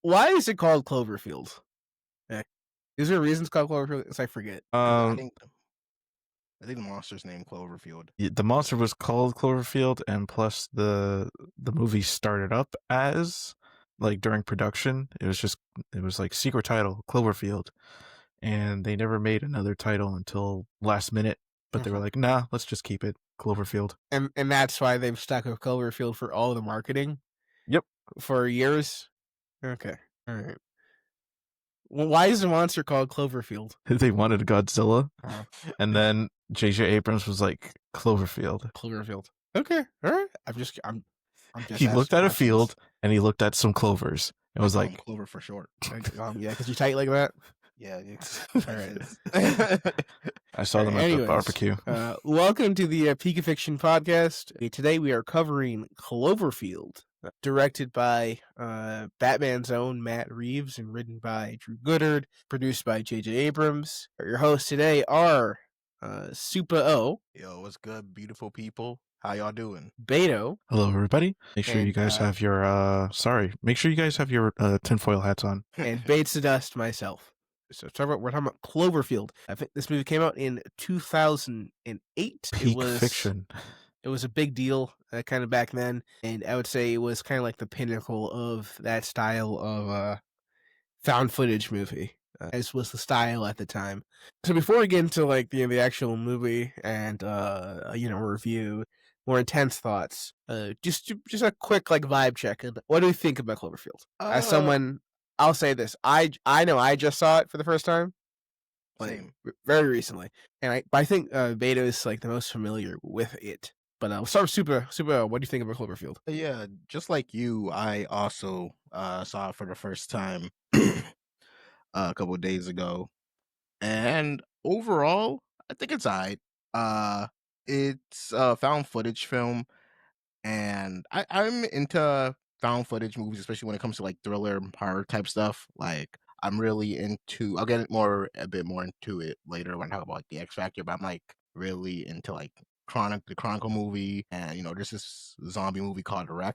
Why is it called Cloverfield? Eh, Is there a reason it's called Cloverfield? 'Cause I forget. I Um, think I think the monster's named Cloverfield. the monster was called Cloverfield, and plus the movie started up as like during production. It was like secret title Cloverfield, and they never made another title until last minute. But they were like, nah, let's just keep it Cloverfield. And that's why they've stuck with Cloverfield for all the marketing Yep. for years. Okay, all right. Well, why is the monster called Cloverfield? They wanted Godzilla, Uh, and then J.J. Abrams was like Cloverfield. Cloverfield. Okay, all right. I'm just He looked asking at a questions. field and he looked at some clovers. It was I call him like Clover for short. Yeah, because you tight like that. Yeah. All right. I saw them at the barbecue. Welcome to the Peak of Fiction podcast. Today we are covering Cloverfield, directed by Batman's own Matt Reeves and written by Drew Goddard, produced by J.J. Abrams. Your hosts today are Supa O, Yo, what's good, beautiful people? How y'all doing? Beto, Hello, everybody. Make sure And, you guys have your make sure you guys have your tinfoil hats on. and BaitZaDust, myself. So we're talking about Cloverfield. I think this movie came out in 2008. Peak fiction. It was a big deal kind of back then, and I would say it was kind of like the pinnacle of that style of found footage movie, as was the style at the time. So before we get into like the actual movie and review, more intense thoughts, just a quick like vibe check. What do we think about Cloverfield? As someone, I'll say this: I know I just saw it for the first time, like Same. very recently, and I think Beta is like the most familiar with it. But we'll start with Super. What do you think about Cloverfield? Yeah, just like you, I also saw it for the first time a couple of days ago, and overall, I think it's alright. It's a found footage film, and I'm into found footage movies, especially when it comes to like thriller and horror type stuff. Like I'm really into. I'll get a bit more into it later when I talk about like the X Factor, but I'm like really into like the Chronicle movie, and there's this zombie movie called Wreck,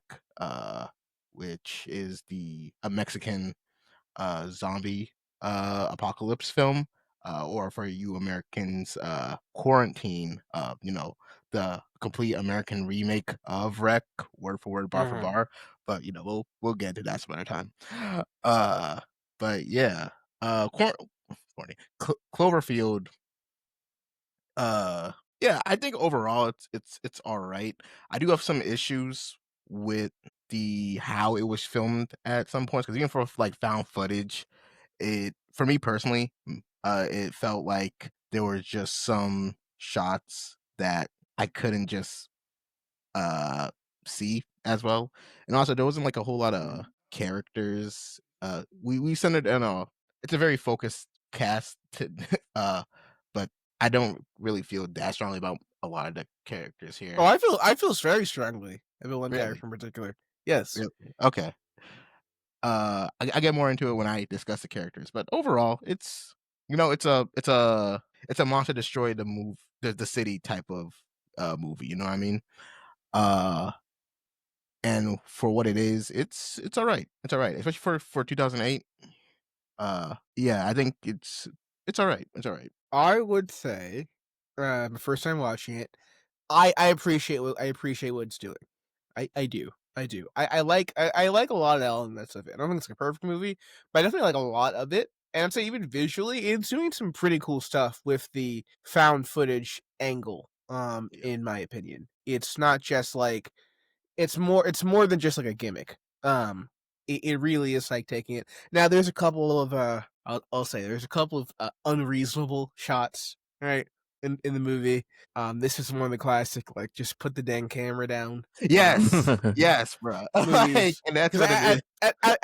which is a Mexican zombie apocalypse film, or for you Americans, Quarantine, the complete American remake of Wreck, word for word, bar for bar. But we'll get to that some other time. But yeah, Cloverfield. Yeah, I think overall it's all right. I do have some issues with the how it was filmed at some points, because even for like found footage, for me personally, it felt like there were just some shots that I couldn't just see as well, and also there wasn't like a whole lot of characters. We centered in it's a very focused cast, but I don't really feel that strongly about a lot of the characters here. Oh, I feel very strongly about one Really? character in particular. Yes. Really? Okay. I get more into it when I discuss the characters, but overall, it's a monster destroy the city type of movie. You know what I mean? And for what it is, it's all right. It's all right, especially for 2008. Yeah, I think it's all right. It's all right. I would say, the first time watching it, I appreciate what it's doing. I do. I like a lot of elements of it. I don't think it's a perfect movie, but I definitely like a lot of it. And I'd say even visually, it's doing some pretty cool stuff with the found footage angle. Yeah. In my opinion, it's not just like it's more than just like a gimmick. It really is like taking it. Now, there's a couple of I'll say there's a couple of unreasonable shots, right, in the movie. This is one of the classic, like, just put the dang camera down. Yes, yes, bro. Movies. And that's what it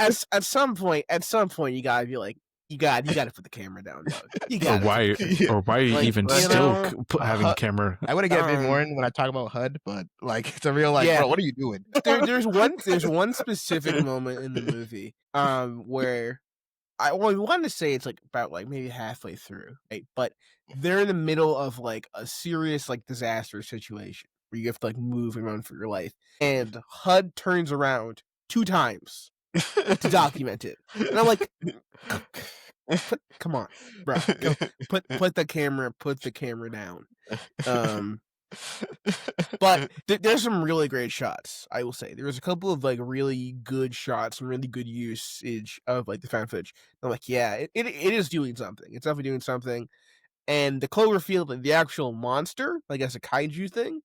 is. At some point, you gotta be like, you gotta put the camera down, dog. You Or gotta. why are you Like, even you still know, having camera? I want to get a bit more Um, in when I talk about HUD, but like it's a real like, Yeah. bro, what are you doing? there's one specific moment in the movie where we want to say it's like about like maybe halfway through, right? But they're in the middle of like a serious like disaster situation where you have to like move and run for your life, and HUD turns around 2 times to document it. And I'm like, come on, bro, go put the camera down. But there's some really great shots, I will say. There's a couple of like really good shots and really good usage of like the found footage. I'm like, yeah, it is doing something. It's definitely doing something. And the Cloverfield, like the actual monster, like as a kaiju thing,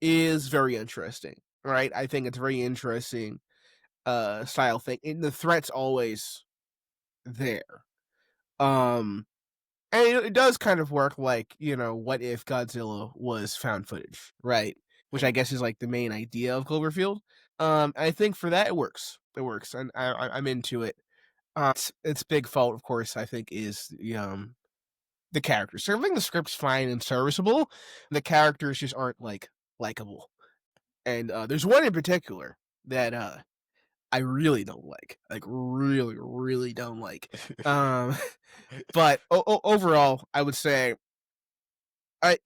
is very interesting. Right? I think it's a very interesting style thing. And the threat's always there. And it does kind of work like, what if Godzilla was found footage, right? Which I guess is like the main idea of Cloverfield. I think for that it works. It works, and I'm into it. Its big fault, of course, I think, is the characters. So I think the script's fine and serviceable. The characters just aren't like likable. And there's one in particular that I really don't like really, really don't like. But overall, I would say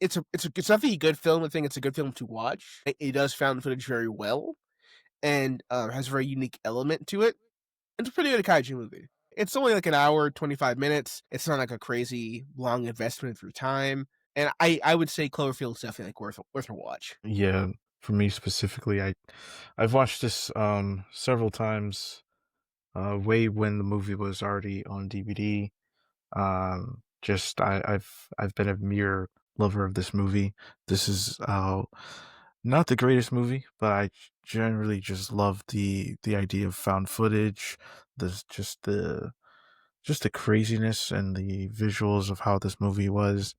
it's definitely a good film. I think it's a good film to watch. It does found footage very well, and has a very unique element to it. It's a pretty good kaiju movie. It's only like an hour, 25 minutes. It's not like a crazy long investment through time. And I would say Cloverfield is definitely like worth a watch. Yeah, for me specifically, I've watched this several times, way when the movie was already on DVD. Just I've been a mere lover of this movie. This is not the greatest movie, but I generally just love the idea of found footage, just the craziness and the visuals of how this movie was,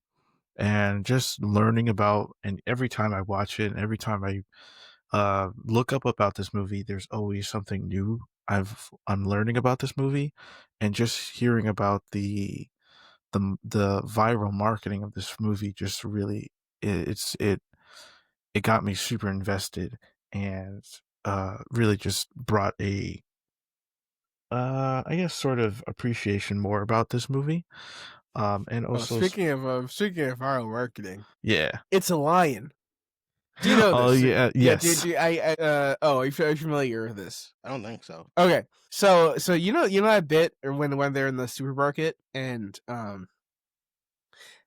and just learning about. And every time I watch it, and every time I look up about this movie, there's always something new I'm learning about this movie, and just hearing about the viral marketing of this movie just really it got me super invested, and really just brought a I guess sort of appreciation more about this movie. And also Speaking of viral marketing, yeah. it's a lion. Do you know Oh this? yeah, Yeah. yes. Are you familiar with this? I don't think so. Okay. So you know that bit or when they're in the supermarket and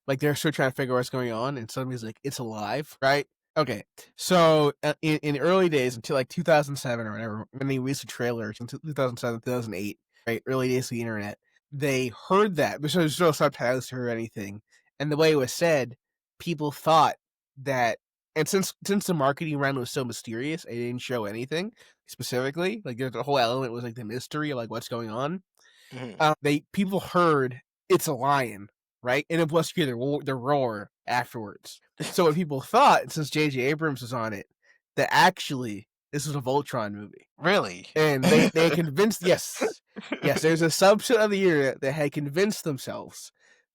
like they're still trying to figure out what's going on, and somebody's like, "It's alive," right? Okay. So in the early days until like 2007 or whatever, when they released a trailer in 2007, 2008, right? Early days of the internet, they heard that, but there's no subtitles or anything, and the way it was said, people thought that. And since the marketing around was so mysterious, it didn't show anything specifically. Like the whole element was like the mystery of like what's going on. People heard it's a lion, right? And it was hear the roar afterwards. So what people thought, since J.J. Abrams was on it, that actually this was a Voltron movie. Really? And they convinced yes, there's a subset of the internet that had convinced themselves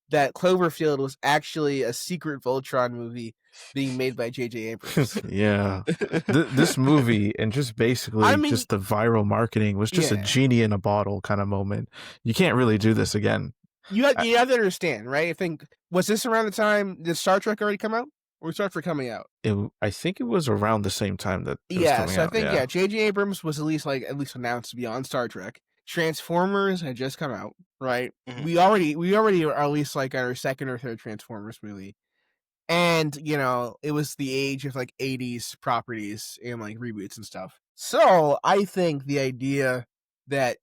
that Cloverfield was actually a secret Voltron movie being made by J.J. Abrams. Yeah. This movie, and just basically just the viral marketing, was just a genie in a bottle kind of moment. You can't really do this again. You have to understand, right? I think, was this around the time, did Star Trek already come out? Or was Star Trek coming out? I think it was around the same time that it was coming out. I think, J.J. Abrams was at least announced to be on Star Trek. Transformers had just come out, right? Mhm. We already are at least like our second or third Transformers movie. And, it was the age of like 80s properties and like reboots and stuff. So I think the idea that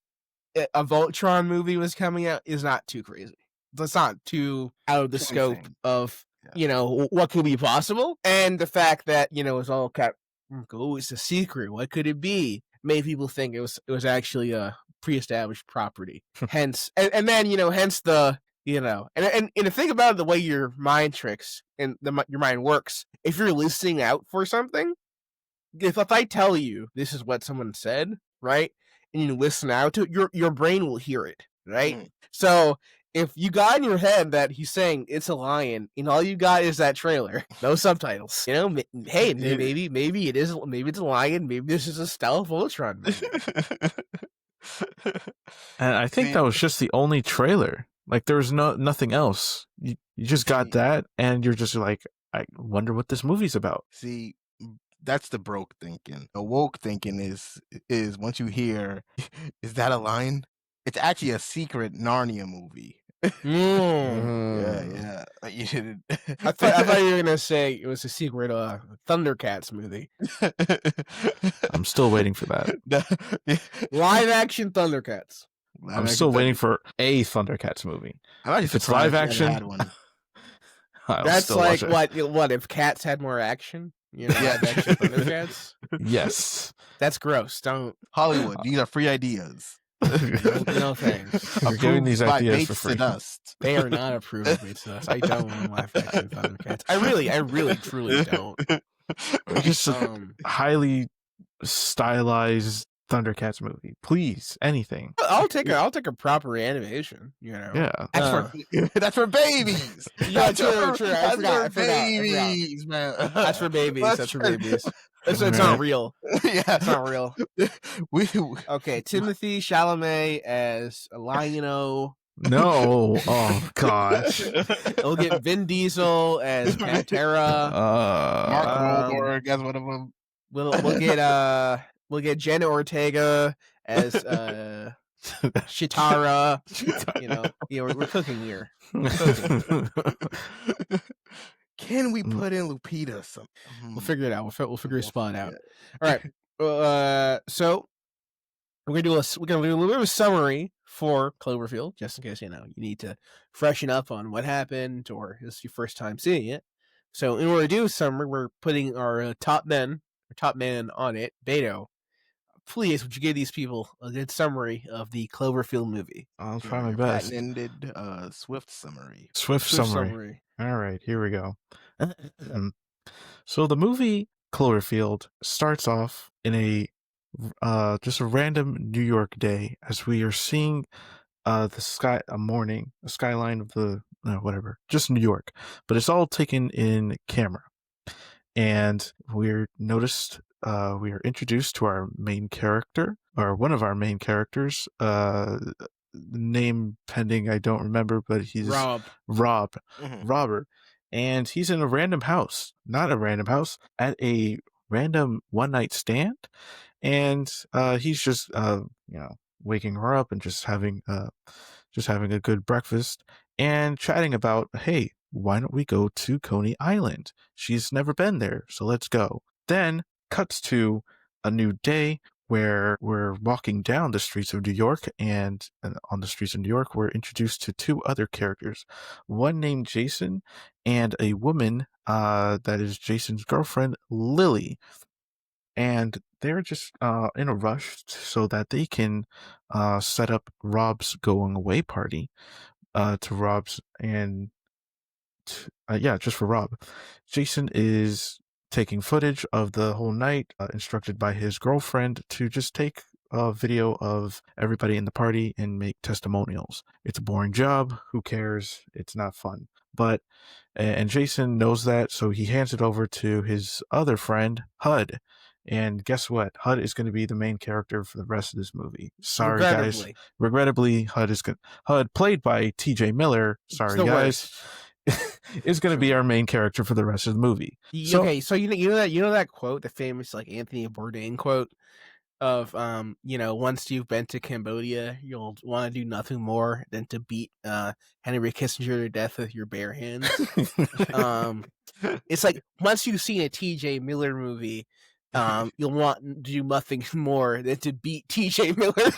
a Voltron movie was coming out is not too crazy. That's not too out of the scope of, what could be possible. And the fact that, it's all kept, oh, it's a secret. What could it be? Made people think it was actually a pre-established property. Hence, and then, hence the, and to think about it, the way your mind tricks and your mind works, if you're listening out for something, if I tell you this is what someone said, right, and you listen out to it, your brain will hear it, right? So if you got in your head that he's saying it's a lion, and all you got is that trailer, no subtitles, hey, maybe it is, maybe it's a lion, maybe this is a stealth Voltron movie. And I think that was just the only trailer. Like there was nothing else. You just got that, and you're just like, I wonder what this movie's about. See, that's the broke thinking. The woke thinking is once you hear, is that a line? It's actually a secret Narnia movie. Yeah. You didn't. I thought you were gonna say it was a secret Thundercats movie. I'm still waiting for that. Live action Thundercats. I'm still waiting for a Thundercats movie. If it's live action, had one. That's like what if cats had more action? Live action Thundercats. Yes, that's gross. Don't Hollywood. These are free ideas. No thanks. You're giving these ideas for free. BaitZaDust. They are not approved of BaitZaDust. I don't want to live action Thundercats. I really, truly don't. Just highly stylized Thundercats movie, please. Anything. I'll take a proper animation. Yeah, that's for babies. Yeah, true. I forgot. Babies, man. That's for babies. That's for babies. It's not real. Yeah, it's not real. Okay, Timothy Chalamet as Lionel. No, oh gosh. We'll get Vin Diesel as Pantera. Mark Wahlberg as one of them. We'll get Jenna Ortega as Chitara. We're cooking here. Can we put in Lupita? We'll figure it out. We'll figure a spot out. All right. So we're gonna do a little bit of a summary for Cloverfield, just in case you need to freshen up on what happened, or this is your first time seeing it. So in order to do a summary, we're putting our top man on it. Beto, please, would you give these people a good summary of the Cloverfield movie? I'll try my best. Patent-ended Swift summary. Swift summary. All right, here we go. So the movie Cloverfield starts off in a random New York day as we are seeing a skyline of the just New York, but it's all taken in camera, and we are introduced to our main character, or one of our main characters, name pending, I don't remember, but he's Rob. Mm-hmm. Robert, and he's in a random house, not a random house, at a random one night stand, and he's just waking her up and just having a good breakfast and chatting about, hey, why don't we go to Coney Island? She's never been there, so let's go. Then cuts to a new day where we're walking down the streets of New York, and on the streets of New York, we're introduced to two other characters, one named Jason and a woman that is Jason's girlfriend, Lily. And they're just in a rush so that they can set up Rob's going away party to Rob's just for Rob. Jason is taking footage of the whole night, instructed by his girlfriend to just take a video of everybody in the party and make testimonials. It's a boring job. Who cares? It's not fun. And Jason knows that, so he hands it over to his other friend, Hud. And guess what? Hud is going to be the main character for the rest of this movie. Sorry, guys. Regrettably, Hud, played by T.J. Miller. Sorry, guys. Is going to be our main character for the rest of the movie. Okay, so you know that quote, the famous Anthony Bourdain quote of once you've been to Cambodia, you'll want to do nothing more than to beat Henry Kissinger to death with your bare hands. It's like once you've seen a T.J. Miller movie, you'll want to do nothing more than to beat T.J. Miller.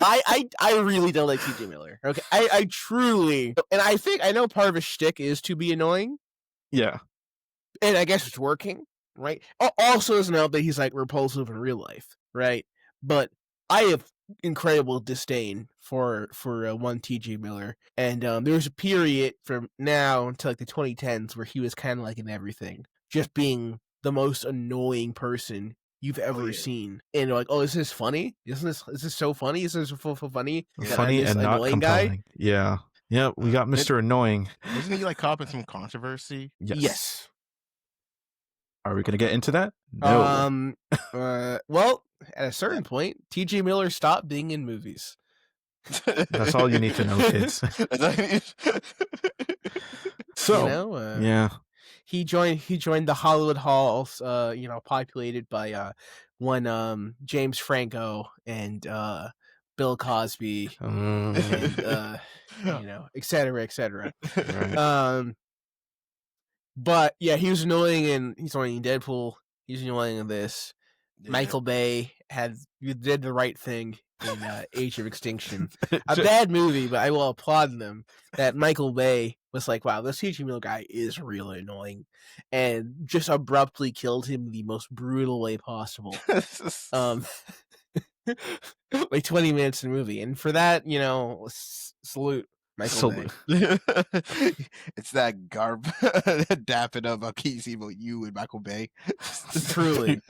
I really don't like T.J. Miller. Okay, I truly, and I know part of his shtick is to be annoying. Yeah, and I guess it's working, right? Also, doesn't help that he's repulsive in real life, right? But I have incredible disdain for one T.J. Miller, and there was a period from now until the 2010s where he was kind of in everything, just being the most annoying person you've ever seen. And is this funny? Is this so funny? Is this funny? Funny and not compelling. Guy? Yeah. Yeah, we got Mr. Annoying. Isn't he caught in some controversy? Yes. Are we going to get into that? No. Well, at a certain point, T.J. Miller stopped being in movies. That's all you need to know, kids. So, yeah. he joined the Hollywood halls, populated by one James Franco and Bill Cosby and et cetera, et cetera. Right. But yeah, he was annoying he's annoying in Deadpool. He's annoying in this. Yeah. Michael Bay did the right thing in Age of Extinction. A bad movie, but I will applaud them that Michael Bay was like, wow, this T.J. Miller guy is really annoying, and just abruptly killed him in the most brutal way possible. Like 20 minutes in the movie, and for that, salute Michael Bay. It's that garb dapping up a Casey about you and Michael Bay. truly,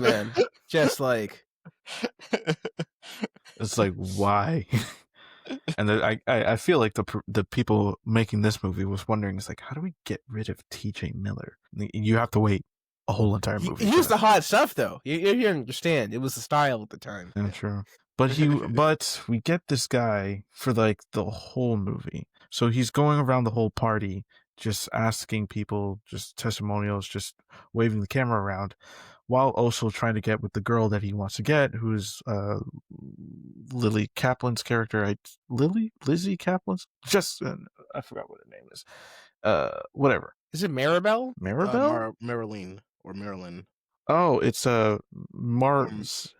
man. Just like it's like, why? And I feel like the people making this movie was wondering, it's like, how do we get rid of T.J. Miller? You have to wait a whole entire movie. He was the hot stuff, though. You understand? It was the style at the time. Yeah, true. But we get this guy for like the whole movie. So he's going around the whole party, just asking people, just testimonials, just waving the camera around, while also trying to get with the girl that he wants to get, who's Lily Kaplan's character. Lizzie Kaplan's? Just I forgot what her name is. Whatever. Is it Maribel? Marilyn or Marilyn. Oh, it's or Marlena.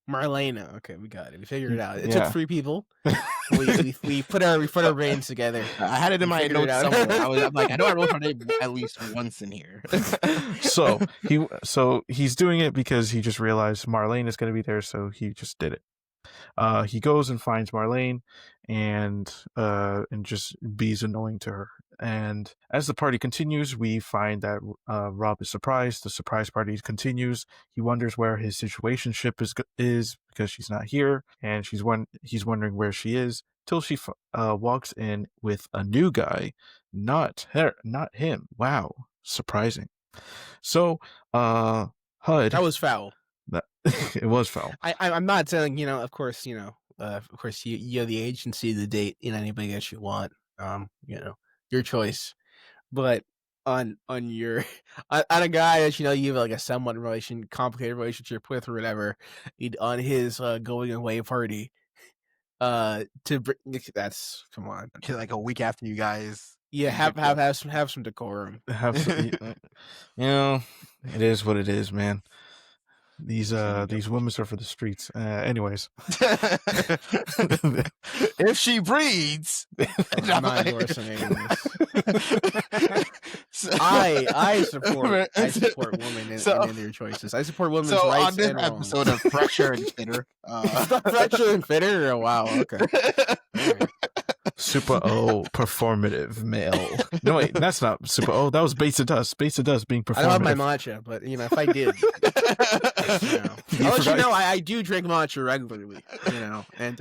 Marlena. Okay, we got it. We figured it out. It took 3 people. we put our brains together. I had it in my notes somewhere. I'm like, I know I wrote her name at least once in here. So he's doing it because he just realized Marlene is going to be there, so he just did it. He goes and finds Marlene and just be's annoying to her. And as the party continues, we find that Rob is surprised. The surprise party continues. He wonders where his situationship is because she's not here, and he's wondering where she is till she walks in with a new guy, not him. Wow, surprising. So, HUD. That was foul. It was foul. I'm not saying, of course, you have the agency to date anybody that you want. Your choice. But on your on a guy that you have like a somewhat complicated relationship with or whatever, on his going away party, that's come on. Like a week after you guys. Yeah, have some decorum. Have some, it is what it is, man. These women are for the streets. Anyways, if she breeds, I'm not endorsing any of this. I support women in their choices. I support women's rights. On this episode of Fresher and Fitter, Fresher and Fitter. Oh, wow, okay. Right. Super O performative male. No wait, that's not Super O. That was BaitZaDust. BaitZaDust being performative. I don't have my matcha, but if I did, I'll let you know. I do drink matcha regularly. And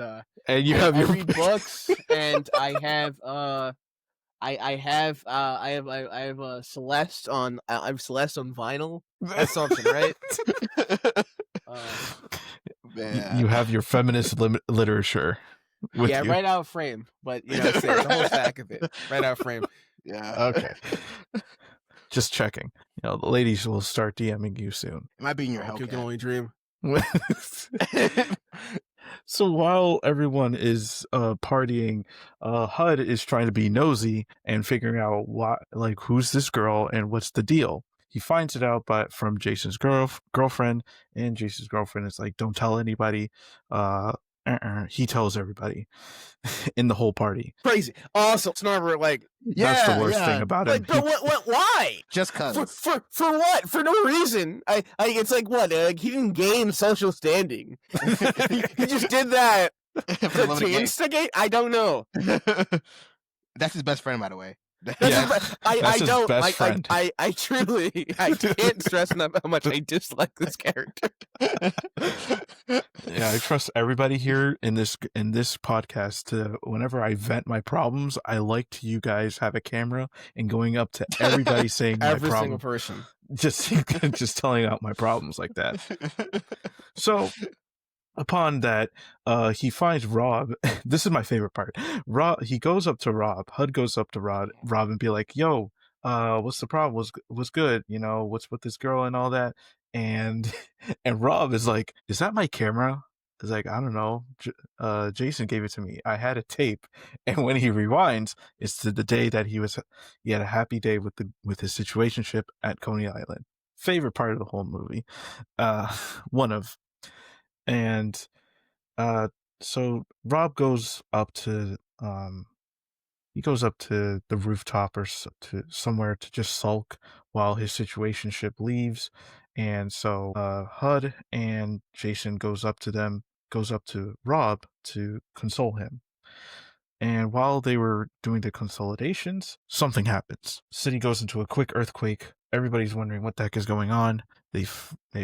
you have I read books, and I have Celeste on. I have Celeste on vinyl. That's something, right? You have your feminist literature. Yeah, right out of frame, but it's the whole stack of it, right out of frame. Yeah. Okay. Just checking. The ladies will start DMing you soon. It might be in your You can only dream. So while everyone is partying, HUD is trying to be nosy and figuring out who's this girl and what's the deal. He finds it out from Jason's girlfriend, and Jason's girlfriend is like, don't tell anybody. He tells everybody in the whole party. Crazy. Also, it's never that's the worst thing about him. But what? Why? Just cause. For what? For no reason. It's like what? He didn't gain social standing. He just did that to instigate. I don't know. That's his best friend, by the way. I don't. Best friend. I truly can't stress enough how much I dislike this character. Yeah, I trust everybody here in this podcast to, whenever I vent my problems, I like to you guys have a camera and going up to everybody saying my problem. Every single person. Just telling out my problems like that. So Upon that, he finds Rob. This is my favorite part. He goes up to Rob. HUD goes up to Rob and be like, "Yo, what's the problem? What's good? You know, what's with this girl and all that?" And and Rob is like, "Is that my camera?" It's like, I don't know. Jason gave it to me. I had a tape, and when he rewinds, it's to the day that he had a happy day with his situationship at Coney Island. Favorite part of the whole movie. Uh, one of. And uh, so Rob goes up to the rooftop or to somewhere to just sulk while his situationship leaves. And so HUD and Jason goes up to Rob to console him. And while they were doing the consolidations, something happens. City goes into a quick earthquake. Everybody's wondering what the heck is going on. They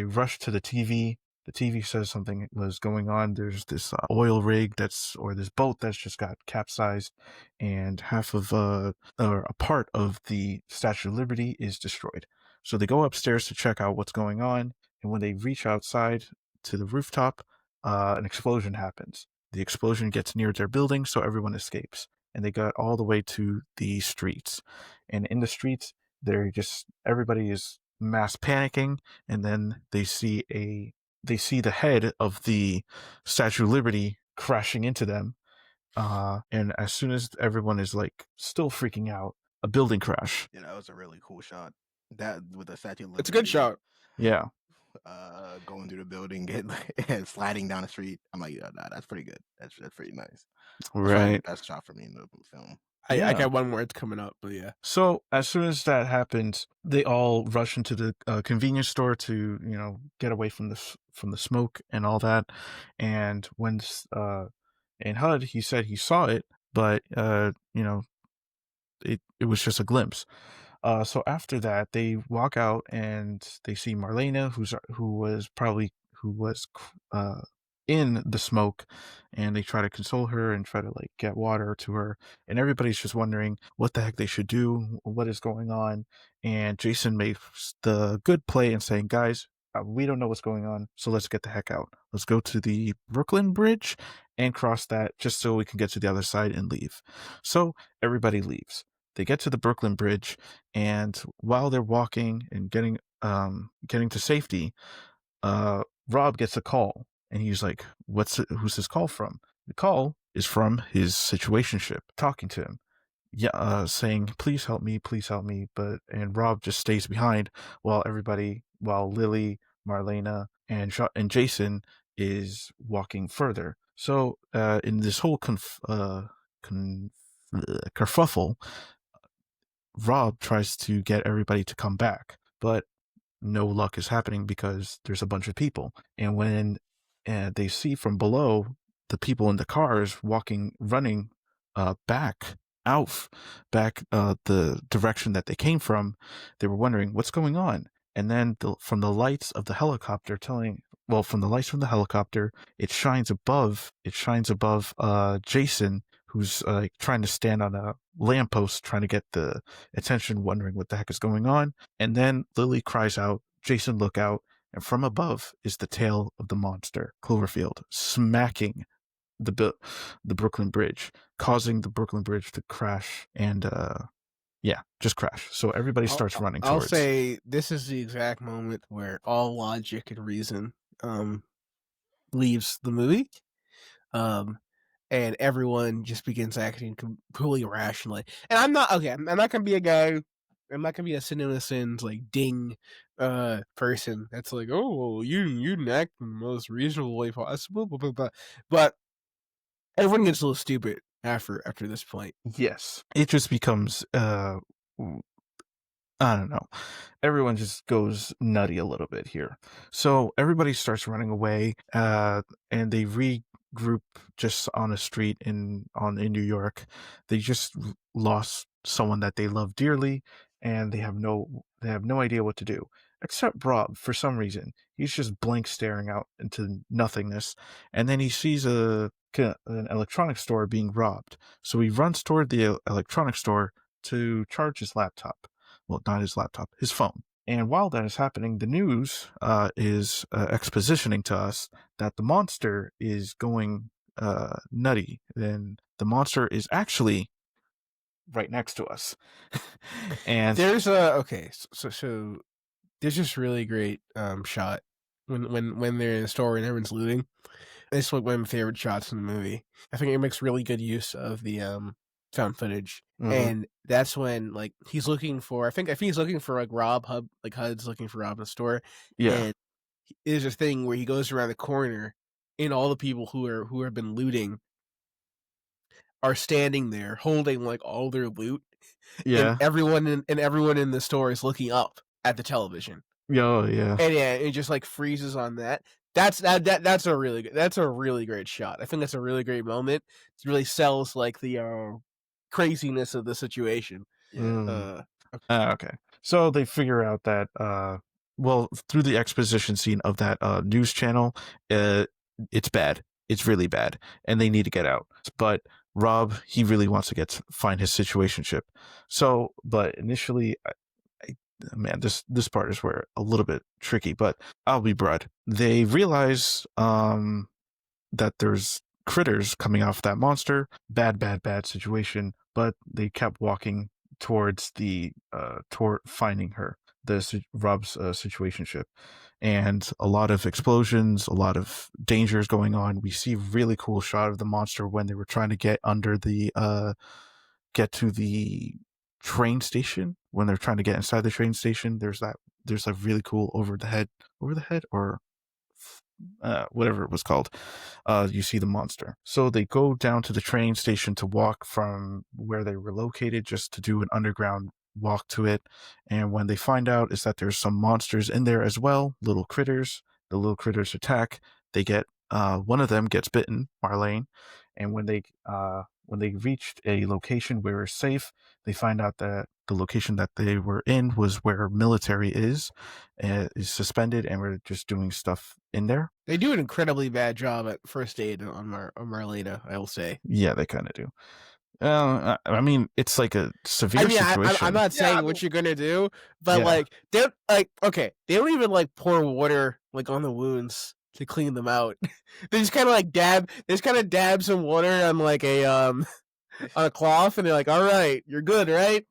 rush to the TV. The TV says something was going on. There's this oil rig or this boat that's just got capsized, and half of or a part of the Statue of Liberty is destroyed. So they go upstairs to check out what's going on, and when they reach outside to the rooftop, an explosion happens. The explosion gets near their building, so everyone escapes. And they got all the way to the streets. And in the streets, everybody is mass panicking, and then they see the head of the Statue of Liberty crashing into them. And as soon as everyone is like still freaking out, a building crash. Yeah, that was a really cool shot. That with the Statue of Liberty. It's a good shot. Yeah. Going through the building and sliding down the street. I'm like, yeah, nah, that's pretty good. That's pretty nice. Right. That's shot for me in the film. I got one more coming up, but yeah. So as soon as that happens, they all rush into the convenience store to get away from the smoke and all that. And when in HUD, he said he saw it, but it was just a glimpse. So after that, they walk out and they see Marlena, who was in the smoke, and they try to console her and try to like get water to her, and everybody's just wondering what the heck they should do, what is going on. And Jason makes the good play and saying, "Guys, we don't know what's going on, so let's get the heck out. Let's go to the Brooklyn Bridge and cross that just so we can get to the other side and leave." So everybody leaves. They get to the Brooklyn Bridge, and while they're walking and getting to safety, Rob gets a call, and he's like, "Who's this call from?" The call is from his situationship talking to him, saying, please help me," and Rob just stays behind while Lily, Marlena, and Jason is walking further. So in this whole kerfuffle, Rob tries to get everybody to come back, but no luck is happening because there's a bunch of people. And when they see from below the people in the cars running back the direction that they came from, they were wondering what's going on. And then from the lights from the helicopter, it shines above Jason, who's trying to stand on a lamppost, trying to get the attention, wondering what the heck is going on. And then Lily cries out, "Jason, look out!" And from above is the tail of the monster, Cloverfield, smacking the Brooklyn Bridge, causing the Brooklyn Bridge to crash and just crash. So everybody starts running towards. I'll say this is the exact moment where all logic and reason leaves the movie. And everyone just begins acting completely irrationally. And I'm not gonna be a guy. I'm not gonna be a CinemaSins like ding person that's like, oh well, you didn't act in the most reasonable way possible, blah, blah, blah. But everyone gets a little stupid after this point. Yes, it just becomes I don't know. Everyone just goes nutty a little bit here. So everybody starts running away, and they regroup just on a street in New York. They just lost someone that they love dearly, and they have no idea what to do. Except Rob, for some reason, he's just blank staring out into nothingness, and then he sees an electronics store being robbed. So he runs toward the electronics store to charge his laptop. Well, not his laptop, his phone. And while that is happening, the news is expositioning to us that the monster is going nutty. And the monster is actually right next to us. And There's so there's this really great shot when they're in the store and everyone's looting. It's like one of my favorite shots in the movie. I think it makes really good use of the found footage. And that's when like he's looking for I think he's looking for like HUD's looking for Rob in the store. yeah, And there's a thing where he goes around the corner and all the people who have been looting are standing there holding like all their loot, and yeah, everyone in the store is looking up at the television. yeah, yeah. And yeah, it just like freezes on that. That's a really great shot. I think that's a really great moment. It really sells like the craziness of the situation. Yeah. Okay. So they figure out that well, through the exposition scene of that news channel, it's bad. It's really bad, and they need to get out. But Rob, he really wants to find his situationship. So, but initially, man, this part is where a little bit tricky. But I'll be broad. They realize that there's critters coming off that monster. Bad situation. But they kept walking towards toward finding her, Rob's situationship, and a lot of explosions, a lot of dangers going on. We see a really cool shot of the monster when they were trying to get to the train station. When they're trying to get inside the train station, there's a really cool over the head or whatever it was called. You see the monster. So they go down to the train station to walk from where they were located, just to do an underground walk to it. And when they find out is that there's some monsters in there as well, little critters. The little critters attack. They get one of them gets bitten, Marlene, and when they reached a location where it's safe, they find out that the location that they were in was where military is suspended, and we're just doing stuff in there. They do an incredibly bad job at first aid on Marlena, I will say. Yeah, they kind of do. I mean, it's like a severe situation. I'm not saying what you're gonna do, but like they're like okay, they don't even like pour water like on the wounds to clean them out. They just kind of like dab some water on like a on a cloth, and they're like, "All right, you're good, right?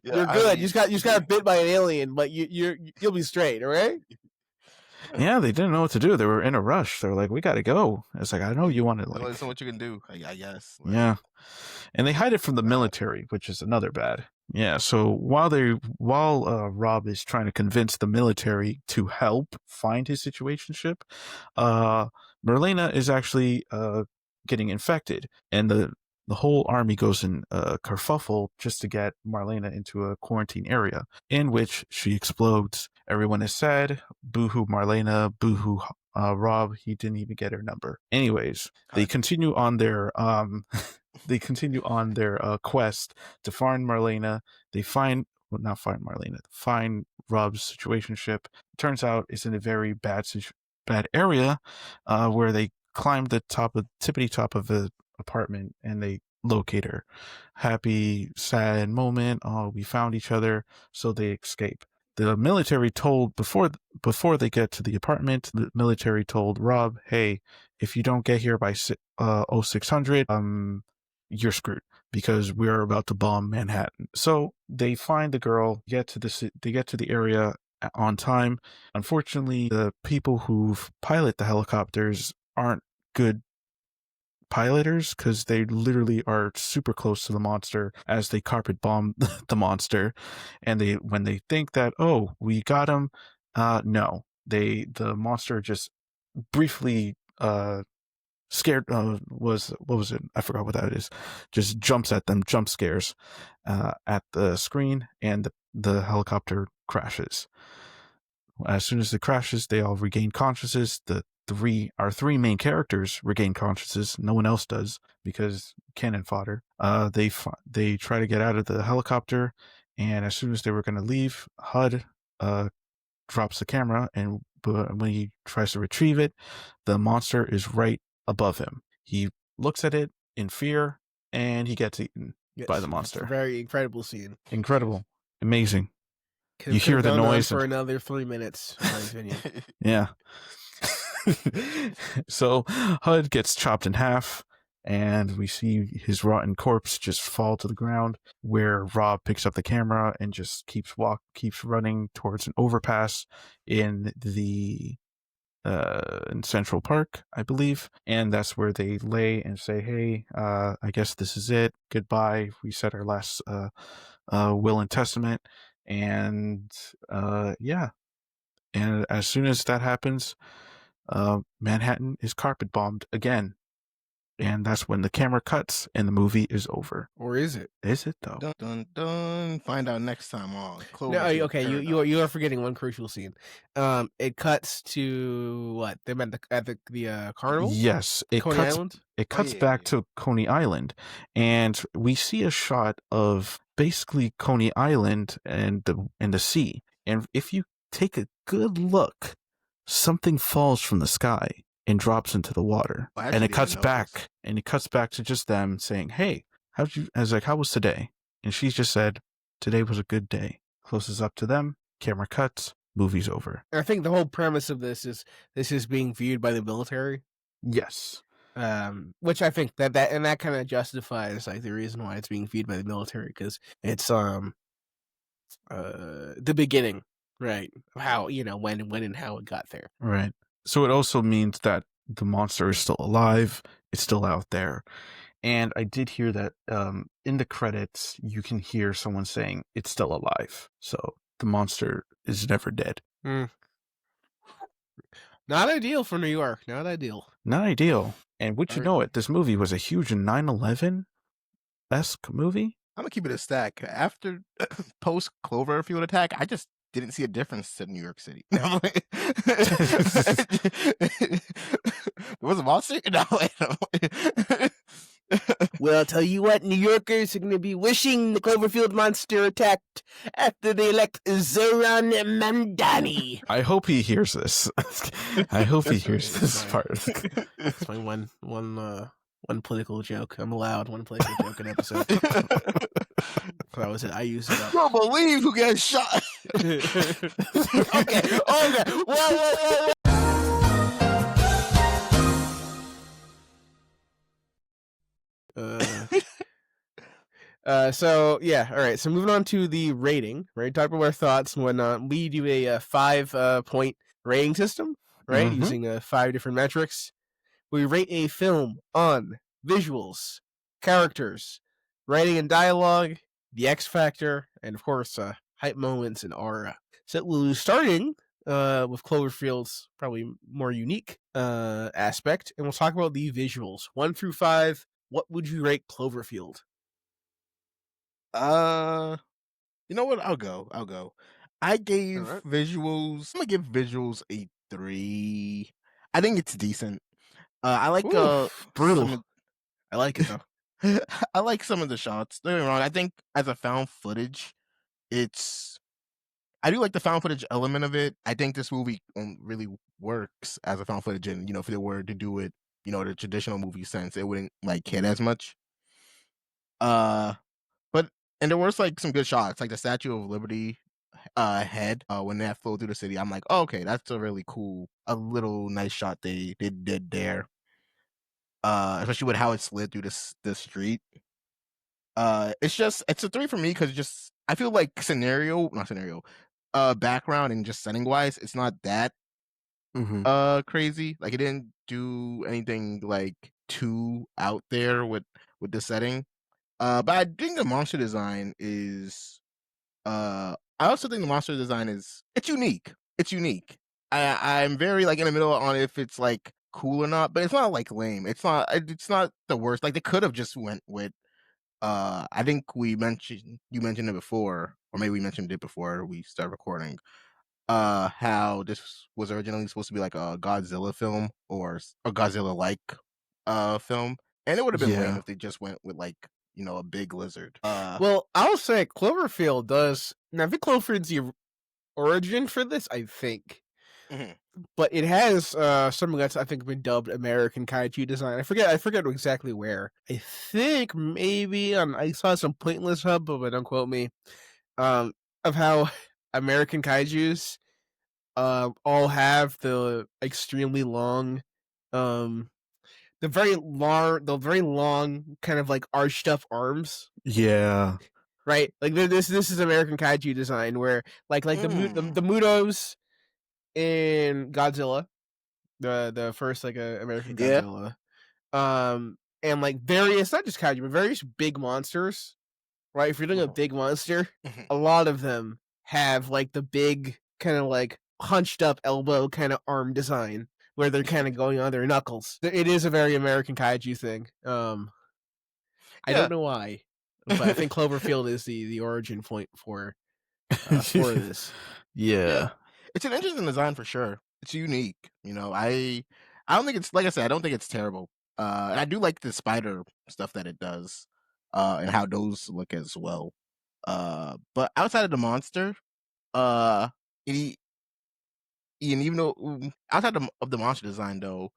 You're good. You just got bit by an alien, but you'll be straight, all right?" Yeah, they didn't know what to do. They were in a rush. They were like, "We got to go." It's like, I know you want to like. Listen, what you can do, I guess. Like, yeah, and they hide it from the military, which is another bad. Yeah. So while Rob is trying to convince the military to help find his situationship, Marlena is actually getting infected, and the whole army goes in a kerfuffle just to get Marlena into a quarantine area, in which she explodes. Everyone is sad. Boo-hoo Marlena. Boo-hoo Rob. He didn't even get her number. Anyways, they continue on their quest to find Marlena. They find Rob's situationship. Turns out it's in a very bad area, where they climb the tippity top of the apartment and they locate her. Happy, sad moment. Oh, we found each other. So they escape. The military told before they get to the apartment, the military told Rob, "Hey, if you don't get here by 0600, you're screwed, because we're about to bomb Manhattan." So they find the girl, they get to the area on time. Unfortunately, the people who pilot the helicopters aren't good piloters, because they literally are super close to the monster as they carpet bomb the monster, and when they think that, oh, we got him, no, the monster just briefly scared what was it? I forgot what that is. Just jumps at them, jump scares at the screen, and the helicopter crashes. As soon as it crashes, they all regain consciousness. Our three main characters regain consciousness. No one else does, because cannon fodder. They try to get out of the helicopter, and as soon as they were going to leave, HUD drops the camera, and when he tries to retrieve it, the monster is right above him. He looks at it in fear, and he gets eaten by the monster. It's a very incredible scene. Incredible, amazing. You Could hear have the gone on noise for and another 3 minutes, in my opinion. yeah. So Hud gets chopped in half, and we see his rotten corpse just fall to the ground, where Rob picks up the camera and just keeps running towards an overpass in in Central Park, I believe. And that's where they lay and say, hey, I guess this is it. Goodbye. We said our last will and testament. And yeah. And as soon as that happens, Manhattan is carpet bombed again. And that's when the camera cuts and the movie is over. Or is it? Is it though? Dun dun dun. Find out next time on No, Cloverfield. okay, you are forgetting one crucial scene. It cuts to what? Them at the carnival? Yes, Coney Island? it cuts yeah, back yeah. to Coney Island, and we see a shot of basically Coney Island and the sea. And if you take a good look, something falls from the sky and drops into the water. I And actually it cuts didn't notice. back, and it cuts back to just them saying, "Hey, I was like, how was today?" And she just said, "Today was a good day." Closes up to them, camera cuts, movie's over. I think the whole premise of this is being viewed by the military. Yes. Which I think that kind of justifies like the reason why it's being viewed by the military, because it's the beginning, right? Of how, when and how it got there. Right. So it also means that the monster is still alive. It's still out there. And I did hear that in the credits, you can hear someone saying it's still alive. So the monster is never dead. Not ideal for New York. Not ideal. Not ideal. And would you know it, this movie was a huge 9/11-esque movie. I'm gonna keep it a stack. After post Cloverfield attack, I just didn't see a difference to New York City. No, was a monster? No, Well, I'll tell you what, New Yorkers are going to be wishing the Cloverfield monster attacked after they elect Zoran Mandani. I hope he hears this. I hope he hears this part. That's my one political joke. I'm allowed one political joke an episode. That was it. I used it up. Don't believe who gets shot. Okay. Whoa. So yeah, all right. So moving on to the rating, right? Talk about our thoughts and whatnot. We do a 5-point rating system, right? Mhm. Using 5 different metrics. We rate a film on visuals, characters, writing and dialogue, the X factor, and of course, hype moments and aura. So we'll be starting with Cloverfield's probably more unique aspect, and we'll talk about the visuals. 1 through 5. What would you rate Cloverfield? You know what? I'll go. I gave Alright. visuals. I'm gonna give visuals a 3. I think it's decent. I like brutal. I like it though. I like some of the shots. Don't get me wrong. I think as a found footage, I do like the found footage element of it. I think this movie really works as a found footage, and if they were to do it, the traditional movie sense, it wouldn't like hit as much. But there was like some good shots, like the Statue of Liberty head when that flowed through the city. I'm like, oh, okay, that's a really cool, a little nice shot they did there. Especially with how it slid through the street. It's a 3 for me because I feel like background and just setting wise, it's not that crazy. Like it didn't do anything like too out there with the setting. But I think the monster design is I also think the monster design it's unique. It's unique. I'm very like in the middle on if it's like cool or not, but it's not like lame. It's not the worst. Like they could have just went with I think you mentioned it before, or maybe we mentioned it before we started recording. How this was originally supposed to be like a Godzilla film or a Godzilla like film. And it would have been lame if they just went with like, a big lizard. Well, I'll say Cloverfield does. Now, I think Cloverfield's the origin for this, I think. Mhm. But it has something that's, I think, been dubbed American Kaiju design. I forget exactly where. I think maybe I saw some Pointless Hub, but don't quote me. Of how American kaijus all have the extremely long, um, the very long kind of like arched up arms. Yeah. Right, like this is American kaiju design where like the Mutos in Godzilla, the first like American Yeah. Godzilla, and like various not just kaiju but various big monsters. Right, if you're doing a big monster, a lot of them have like the big kind of like hunched up elbow kind of arm design where they're kind of going on their knuckles. It is a very American kaiju thing. I Yeah. don't know why, but I think Cloverfield is the origin point for this. Yeah. Yeah. It's an interesting design for sure. It's unique. I don't think it's like I said, I don't think it's terrible. And I do like the spider stuff that it does, and how those look as well. But outside of the monster, uh, and even though outside of the monster design though,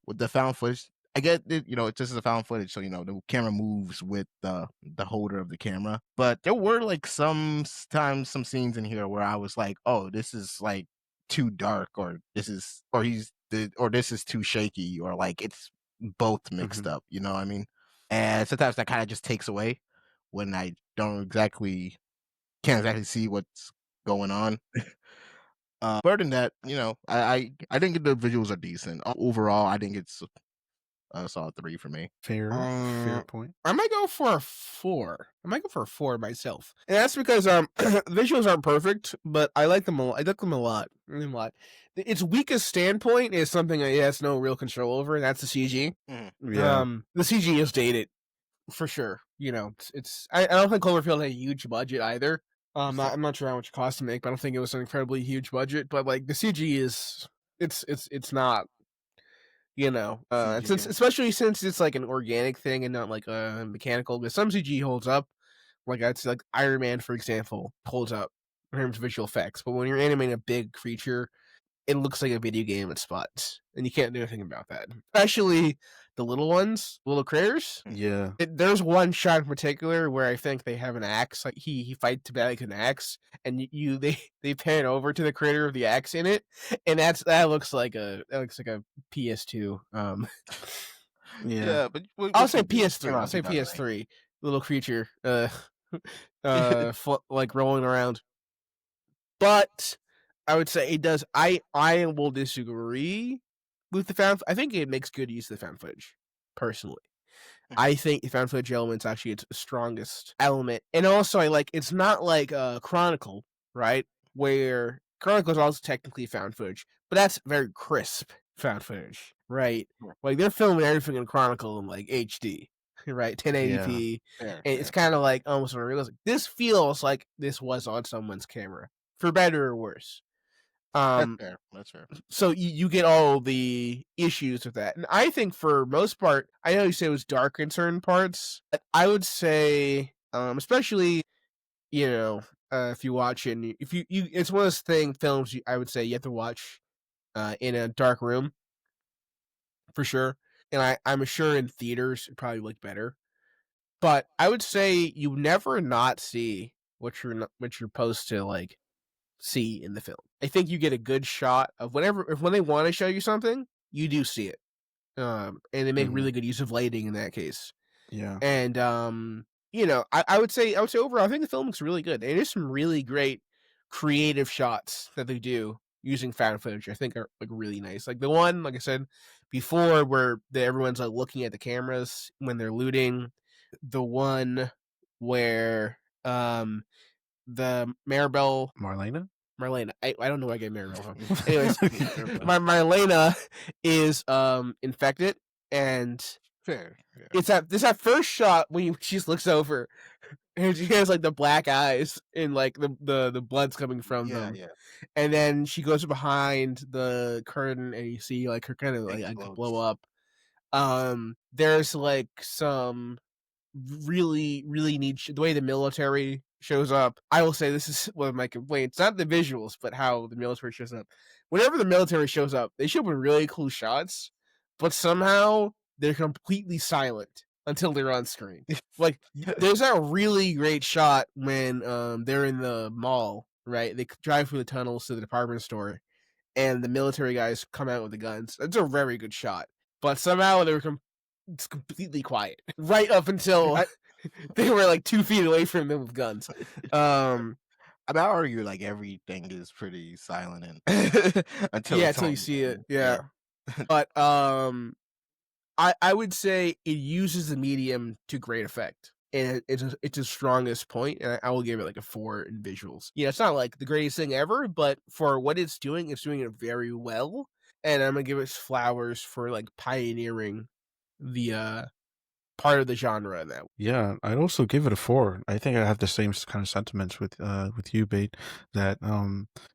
with the found footage, I get it, it's just a found footage, so the camera moves with the holder of the camera. But there were like times some scenes in here where I was like, oh, this is like too dark, or this is or this is too shaky, or like it's both mixed up, you know what I mean? And sometimes that kind of just takes away when I can't exactly see what's going on. Other than that, I think the visuals are decent. Overall, I think it's a solid 3 for me. Fair point. I might go for a 4. I might go for a 4 myself, and that's because visuals aren't perfect, but I like them. I like them a lot. I like them a lot. Its weakest standpoint is something it has no real control over, and that's the CG. Yeah. The CG is dated for sure. I don't think Cloverfield had a huge budget either. I'm not sure how much it cost to make, but I don't think it was an incredibly huge budget. But like the CG is, it's not. And CG, especially since it's like an organic thing and not like a mechanical. Because some CG holds up, like that's like Iron Man, for example, holds up in terms of visual effects. But when you're animating a big creature, it looks like a video game at spots, and you can't do anything about that. Especially the little ones, little critters. Yeah. There's one shot in particular where I think they have an axe. Like he fights back an axe, and they pan over to the critter with the axe in it, and that looks like a PS2. Yeah. but I'll what say you do? PS3. Came I'll out say 2008. PS3. Little creature, like rolling around. But I would say it does. I will disagree with the found. I think it makes good use of the found footage. Personally, I think the found footage element's actually its strongest element, and also I like it's not like Chronicle, right? Where Chronicle is also technically found footage, but that's very crisp found footage, right? Like they're filming everything in Chronicle in like HD, right? Yeah. 1080p, Fair, and it's fair. kind of like almost unrealistic. This feels like this was on someone's camera, for better or worse. That's Um, fair. That's fair. so you get all the issues with that, and I think for most part, I know you say it was dark in certain parts, but I would say, especially if you watch it, and if it's one of those films I would say you have to watch in a dark room for sure, and I'm sure in theaters it probably look better. But I would say you never not see what you're supposed to like see in the film. I think you get a good shot of when they want to show you something, you do see it. And they make really good use of lighting in that case. Yeah. And I would say overall, I think the film looks really good. And there's some really great creative shots that they do using found footage. I think are like really nice. Like the one, like I said before, where everyone's like looking at the cameras when they're looting. The one where the Marlena? Marlena. I don't know why I get Maribel from. Anyways, Marlena is infected, and Fair. Yeah. it's that first shot when she just looks over and she has like the black eyes and like the blood's coming from Yeah. them, Yeah. and then she goes behind the curtain and you see like her kind of like Explodes. blow up. There's like some really really neat the way the military shows up. I will say this is one of my complaints, not the visuals but how the military shows up. Whenever the military shows up, they show up in really cool shots, but somehow they're completely silent until they're on screen. Like, there's a really great shot when they're in the mall, right? They drive through the tunnels to the department store, and the military guys come out with the guns. That's a very good shot. But somehow it's completely quiet right up until I, they were like 2 feet away from them with guns. I mean, I argue like everything is pretty silent and until Yeah, it's until you on. see it. Yeah. Yeah. But I would say it uses the medium to great effect. And it's its strongest point, and I will give it like a 4 in visuals. Yeah, it's not like the greatest thing ever, but for what it's doing it very well. And I'm gonna give it flowers for like pioneering the part of the genre in that. Yeah, I'd also give it a 4. I think I have the same kind of sentiments with you, Bait, that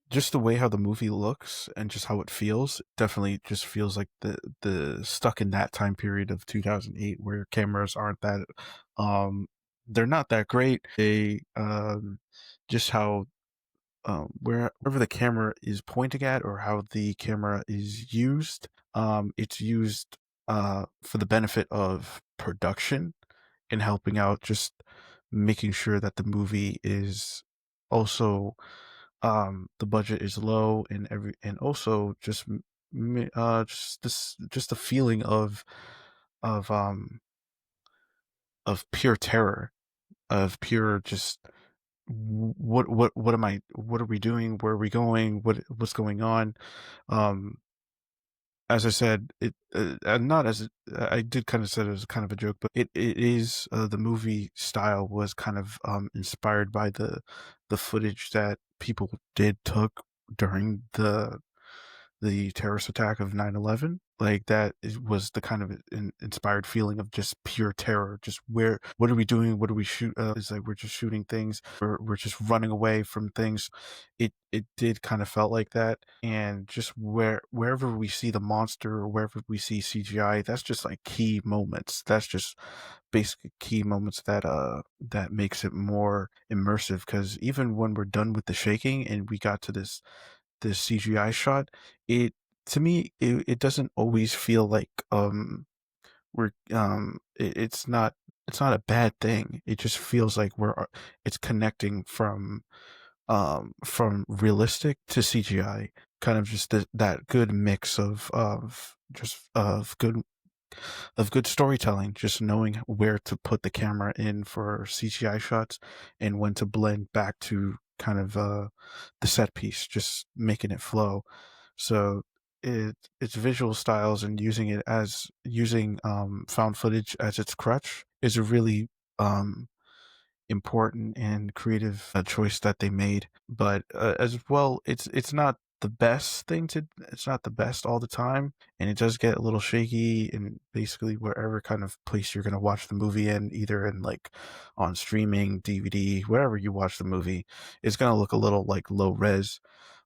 just the way how the movie looks and just how it feels definitely just feels like the stuck in that time period of 2008 where cameras aren't that they're not that great. They just how wherever the camera is pointing at or how the camera is used, it's used for the benefit of production and helping out, just making sure that the movie is also the budget is low and also just the feeling of um of pure terror, of pure just what are we doing, where are we going, what's going on. um as I said, it not as I did kind of said it as kind of a joke, but it is the movie style was kind of inspired by the footage that people took during the terrorist attack of 9/11. Like was the kind of inspired feeling of just pure terror. Just what are we doing? What do we shoot? It's like we're just shooting things. We're just running away from things. It did kind of felt like that. And just wherever we see the monster or wherever we see CGI, that's just like key moments. That's just basic key moments that makes it more immersive. Because even when we're done with the shaking and we got to this CGI shot, it to me it doesn't always feel like it's not a bad thing. It just feels like it's connecting from realistic to CGI, kind of just that good mix of good storytelling, just knowing where to put the camera in for CGI shots and when to blend back to kind of the set piece, just making it flow. So its visual styles and using found footage as its crutch is a really important and creative choice that they made. But as well, it's not the best all the time, and it does get a little shaky in basically wherever kind of place you're going to watch the movie in, either in like on streaming, DVD, wherever you watch the movie. It's going to look a little like low res,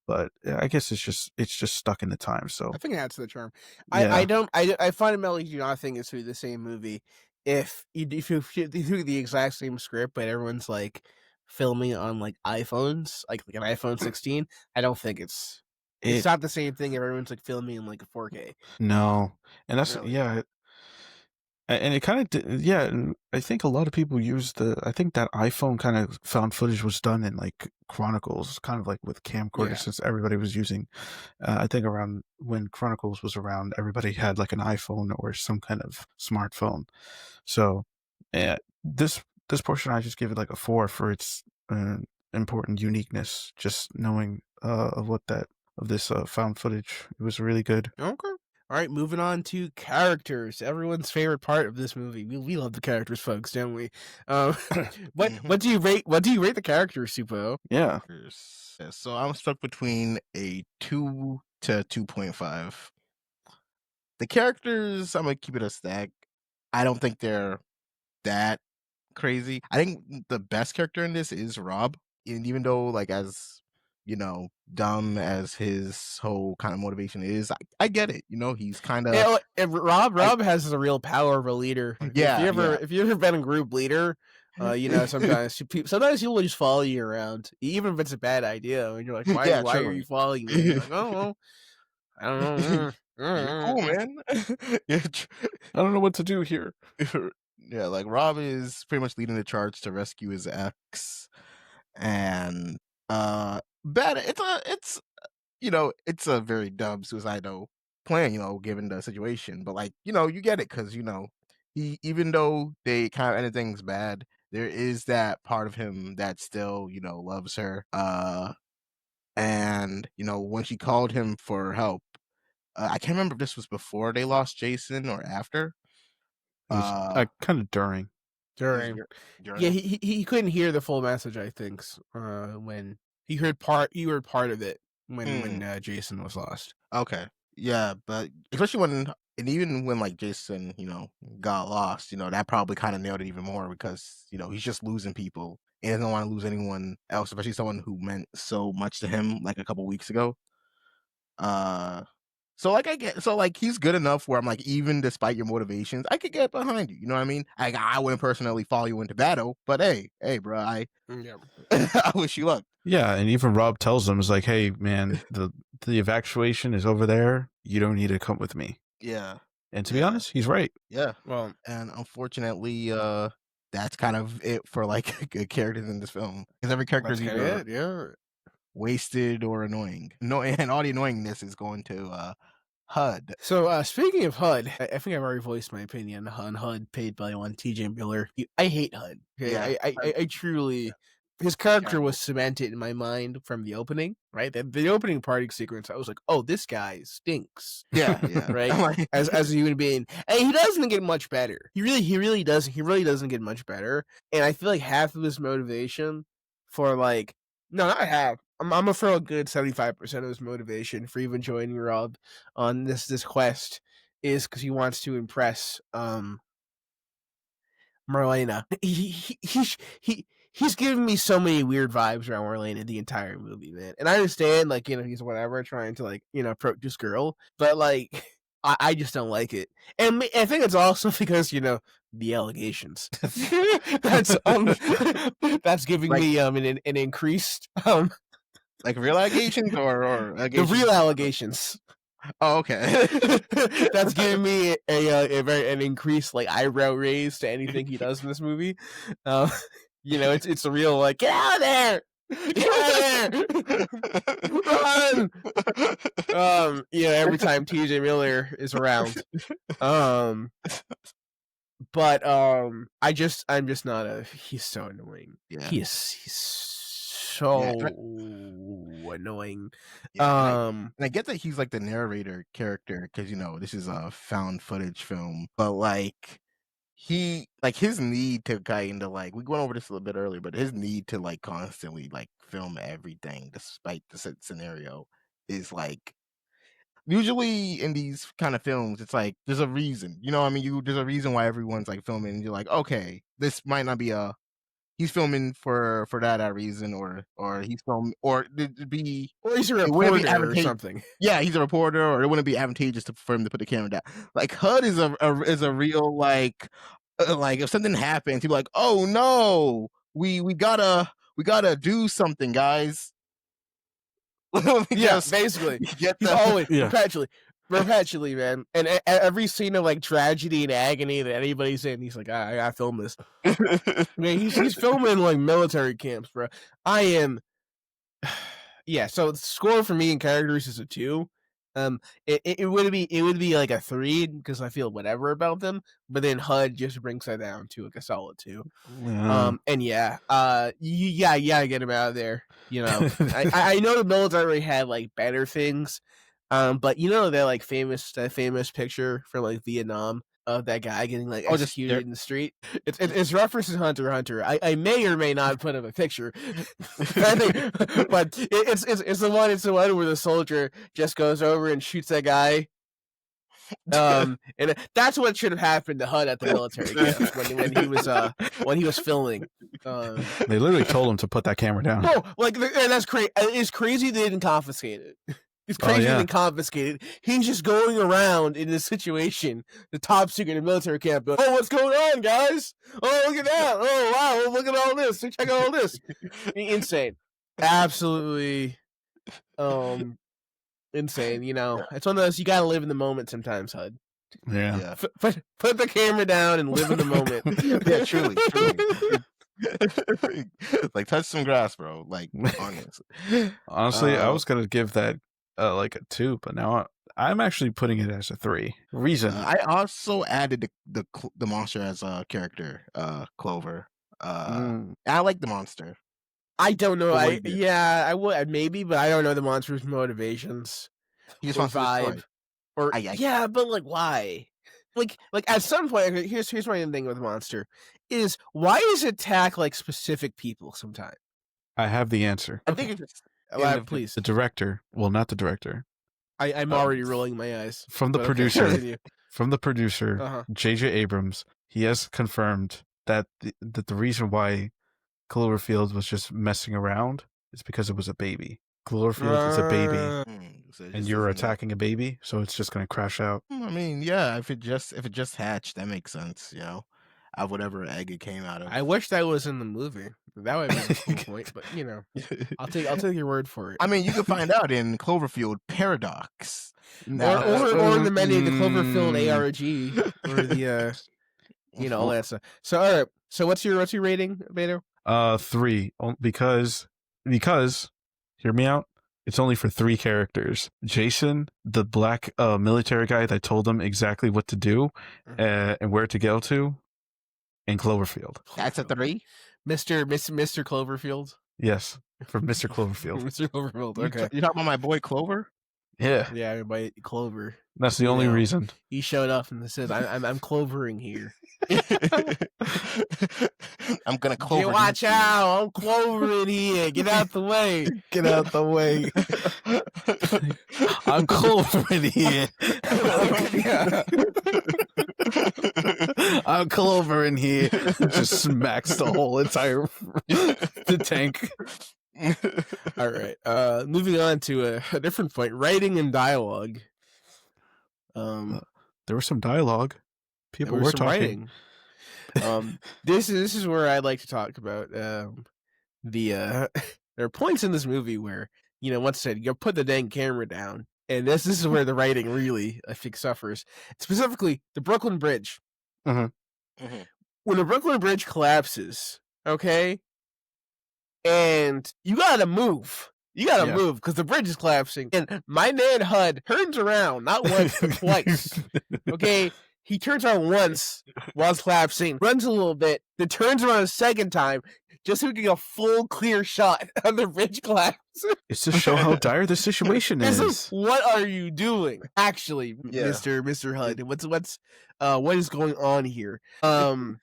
but I guess it's just stuck in the time. So I think it adds to the charm. I yeah, don't I fundamentally do not think it's really the same movie if you do the exact same script, but everyone's like filming on like iPhones, like an iPhone 16. I don't think it's it not the same thing if everyone's like filming in like a 4K. no, and that's Really. yeah. And it kind of did, yeah. And I think a lot of people use I think that iPhone kind of found footage was done in like Chronicles, kind of like with camcorders, Yeah. since everybody was using. I think around when Chronicles was around, everybody had like an iPhone or some kind of smartphone. So, this portion, I just give it like a 4 for its important uniqueness. Just knowing of this found footage, it was really good. Okay. All right, moving on to characters. Everyone's favorite part of this movie. We love the characters, folks, don't we? Um, what do you rate? What do you rate the characters, Supo? Yeah. So I'm stuck between a 2 to 2.5. The characters, I'm gonna keep it a stack. I don't think they're that crazy. I think the best character in this is Rob, and even though like as dumb as his whole kind of motivation is, I get it. He's kind of And Rob I has a real power of a leader. yeah, yeah. If you ever been a group leader, sometimes people just follow you around, even if it's a bad idea, and you're like, Yeah, why are true. you following me? And you're like, oh, well, I don't know. You're cool, man. Yeah, I don't know what to do here. Yeah, like Rob is pretty much leading the charge to rescue his ex, and bad. It's a very dumb suicidal plan, given the situation. But like, you get it because he even though they kind of ended things bad, there is that part of him that still loves her. And when she called him for help, I can't remember if this was before they lost Jason or after. It was Uh, kind of during. is During. your Yeah, journey. he couldn't hear the full message, I think, when he heard part of it when Jason was lost. Okay. Yeah, but especially and even when like Jason, got lost, that probably kind of nailed it even more because, he's just losing people and doesn't want to lose anyone else, especially someone who meant so much to him like a couple weeks ago. Uh so like he's good enough where I'm like, even despite your motivations, I could get behind you. You know what I mean? I wouldn't personally follow you into battle, but hey, bro, Yeah. I wish you luck. Yeah, and even Rob tells him, "Is like, hey, man, the evacuation is over there. You don't need to come with me." Yeah. And to be Yeah. honest, he's right. Yeah. Well, And unfortunately, that's kind of it for like good characters in this film. Because every character that's is kind of either it. Yeah. wasted or annoying. No, and all the annoyingness is going to HUD. So speaking of HUD, I think I've already voiced my opinion on HUD, paid by one TJ Miller. I hate HUD. Okay, Yeah, I truly. His character terrible. was cemented in my mind from the opening, right? The opening party sequence, I was like, "Oh, this guy stinks." Yeah. Right? I'm like, As a human being, and he doesn't get much better. He really doesn't get much better. And I feel like half of his motivation for like, no, not half. I'm gonna throw a good 75% of his motivation for even joining Rob on this quest is because he wants to impress Marlena. He's giving me so many weird vibes around Marlena the entire movie, man. And I understand, like, he's whatever trying to like, approach this girl, but like, I just don't like it. And I think it's also because the allegations. that's that's giving like me an increased like real allegations or the allegations. real allegations. Oh, okay. That's giving me an increased like eyebrow raise to anything he does in this movie. Uh, it's a real like, get out of there, get out of there, run. Every time TJ Miller is around. But I'm just not a. He's so annoying. Yeah. He's so Yeah. annoying. Yeah, and I get that he's like the narrator character because this is a found footage film, but like his need to kind of like we went over this a little bit earlier, but his need to like constantly like film everything despite the scenario is like usually in these kind of films, it's like there's a reason, I mean, there's a reason why everyone's like filming, and you're like, okay, this might not be he's filming for that reason, or he's filming, or to be or he's a it wouldn't be reporter or advantageous. something. Yeah, he's a reporter, or it wouldn't be advantageous for him to put the camera down. Like HUD is a real like if something happens, people like, oh no, we gotta do something, guys. Yeah, Just basically, get he's the always Yeah. perpetually, man. And every scene of like tragedy and agony that anybody's in, he's like, I gotta film this. Man, he's filming like military camps, bro. I am. Yeah, so the score for me in characters is a 2. It would be like a 3 because I feel whatever about them, but then HUD just brings that down to like a solid 2. Yeah. And yeah, yeah, get him out of there. I know the military had like better things, but that famous picture from like Vietnam of that guy getting like oh, just executed in the street. It's references Hunter x Hunter. I may or may not put up a picture, but it's the one. It's the one where the soldier just goes over and shoots that guy. And that's what should have happened to HUD at the military camps when he was filming. They literally told him to put that camera down. No, like, and that's crazy. It's crazy they didn't confiscate it. It's Oh, crazy they yeah. didn't confiscate it. He's just going around in this situation, the top secret in military camp. Going, oh, what's going on, guys? Oh, look at that. Oh, wow. Look at all this. Check out all this. Insane. Absolutely insane. It's one of those, you gotta live in the moment sometimes, HUD. Yeah. Yeah. Put the camera down and live in the moment. Yeah, truly. Like touch some grass, bro. Like honestly. Honestly, I was gonna give that like a 2, but now I'm actually putting it as a 3. Reason. I also added the monster as a character, Clover. I like the monster. I don't know. For what he did. I would maybe, but I don't know the monster's motivations. He just or wants to destroy. vibe. Or yeah, but like why? Like at some point, here's my thing with monster is why does it attack like specific people sometimes? I have the answer. I think it's just Please. The director, well, not the director. I'm already rolling my eyes. From the but producer, okay, continue. from the producer, J.J. Abrams, he has confirmed that the reason why Cloverfield was just messing around is because it was a baby. Cloverfield is a baby, so and you're attacking a baby, so it's just going to crash out. I mean, yeah, if it just hatched, that makes sense, you know, out of whatever egg it came out of. I wish that was in the movie. That would be a cool point, but you know, I'll take your word for it. I mean, you can find out in Cloverfield Paradox, or in the many of the Cloverfield ARG, or the you know, all that stuff. So all right, so what's your rating, Beto? 3, because hear me out. It's only for 3 characters. Jason, the black military guy that told them exactly what to do and where to go to, and Cloverfield. That's a 3? Mr. Cloverfield? Yes, for Mr. Cloverfield. Mr. Cloverfield, okay. You talking about my boy Clover? Yeah. Yeah, by Clover. That's the only reason. He showed up and said, I'm clovering here. I'm gonna clover. Hey, watch out! I'm clovering here. Get out the way. Get out the way. I'm clovering here. I'm clovering here. Just smacks the whole entire the tank. All right. Moving on to a different point. Writing and dialogue. There was some dialogue. People were talking. Writing. This is where I'd like to talk about there are points in this movie where, you know, once I said, you put the dang camera down, and this is where the writing really, I think, suffers. Specifically, the Brooklyn Bridge. When the Brooklyn Bridge collapses, okay, and you gotta move. You gotta move because the bridge is collapsing. And my man HUD turns around not once but twice. Okay, he turns around once while it's collapsing, runs a little bit, then turns around a second time just so we can get a full clear shot of the bridge collapse. It's to show how dire the situation is. What are you doing, actually, Mr. HUD? What is going on here? And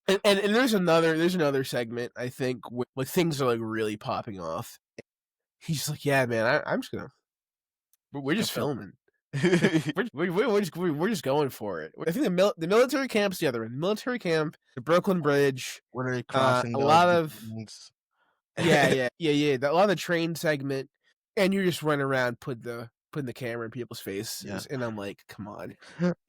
there's another segment, I think, where like things are like really popping off. He's like, yeah, man, I'm just gonna. We're just filming. we're just going for it. I think the military camp's the other one. The military camp, the Brooklyn Bridge, what are they crossing? A lot of a lot of the train segment, and you're just running around putting the camera in people's faces, and I'm like, come on.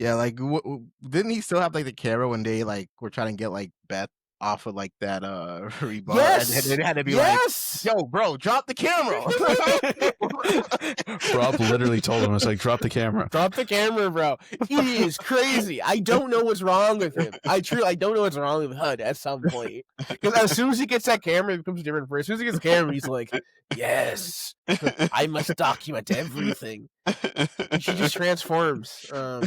Yeah, like didn't he still have like the camera when they like were trying to get like Beth off of like that rebar? Yes, and it had to be like, yo, bro, drop the camera. Rob literally told him, "I was like, drop the camera, drop the camera, bro." He is crazy. I don't know what's wrong with him. I don't know what's wrong with HUD at some point. Because as soon as he gets that camera, it becomes a different person. As soon as he gets the camera, he's like, yes, I must document everything. She just transforms. I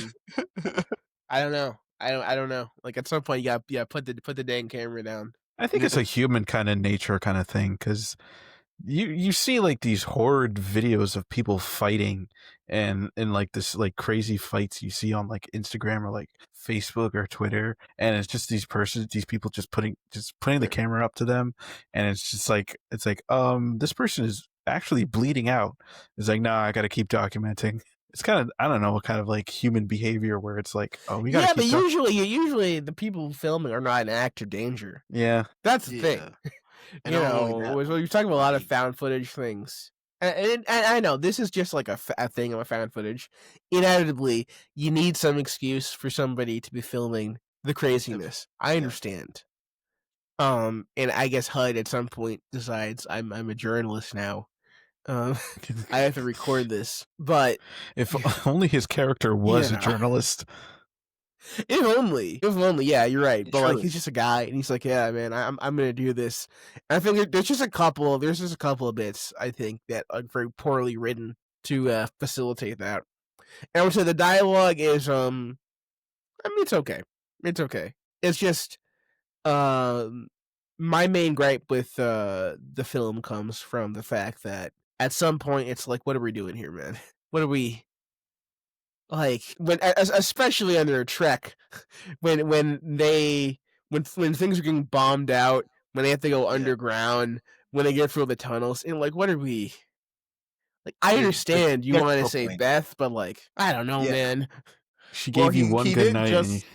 don't know. I don't know. Like at some point, you got put the dang camera down. I think it's a human kind of nature kind of thing, because you see like these horrid videos of people fighting and like this like crazy fights you see on like Instagram or like Facebook or Twitter, and it's just these people just putting the camera up to them, and it's like this person is actually bleeding out. It's like, nah, I got to keep documenting. It's kind of, I don't know, what kind of like human behavior where it's like, oh, we got to keep. Yeah, but usually the people filming are not in active danger. Yeah, that's the thing. You know, you're talking about a lot of found footage things, and I know this is just like a thing of a found footage. Inevitably, you need some excuse for somebody to be filming the craziness. I understand. And I guess HUD at some point decides I'm a journalist now. I have to record this, but If only his character was you a know. journalist. If only, yeah, you're right. But like, Truly. he's just a guy, and he's like, yeah, man, I'm gonna do this. And I think there's just a couple of bits I think that are very poorly written to facilitate that. And I would say the dialogue is, I mean, it's okay. It's okay. It's just, um, my main gripe with the film comes from the fact that at some point it's like, what are we doing here, man? What are we like especially under a trek when things are getting bombed out, when they have to go Yeah. underground, when they get through the tunnels, and like, what are we like? I It understand you gets want to to a save point. Beth, but like, I don't know, Yeah. man. She Well, gave you one he good did night, and just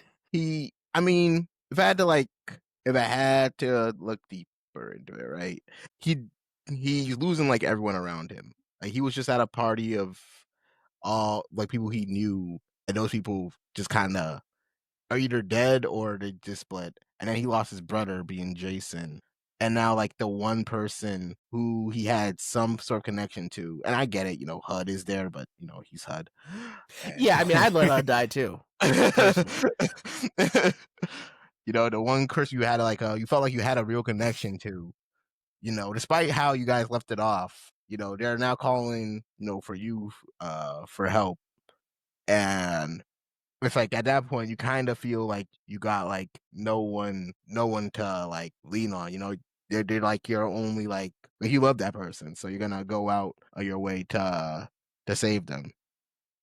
I mean, if I had to look deeper into it, right? He's losing like everyone around him. Like he was just at a party of all like people he knew, and those people just kind of are either dead or they just split. And then he lost his brother, being Jason. And now, like the one person who he had some sort of connection to, and I get it, HUD is there, but he's HUD. And Yeah, I mean, I'd let her die too, personally. the one person you had you felt like you had a real connection to, despite how you guys left it off, they're now calling, for you for help. And it's like at that point you kind of feel like you got like no one to like lean on, they're like your only like you love that person, so you're gonna go out of your way to save them.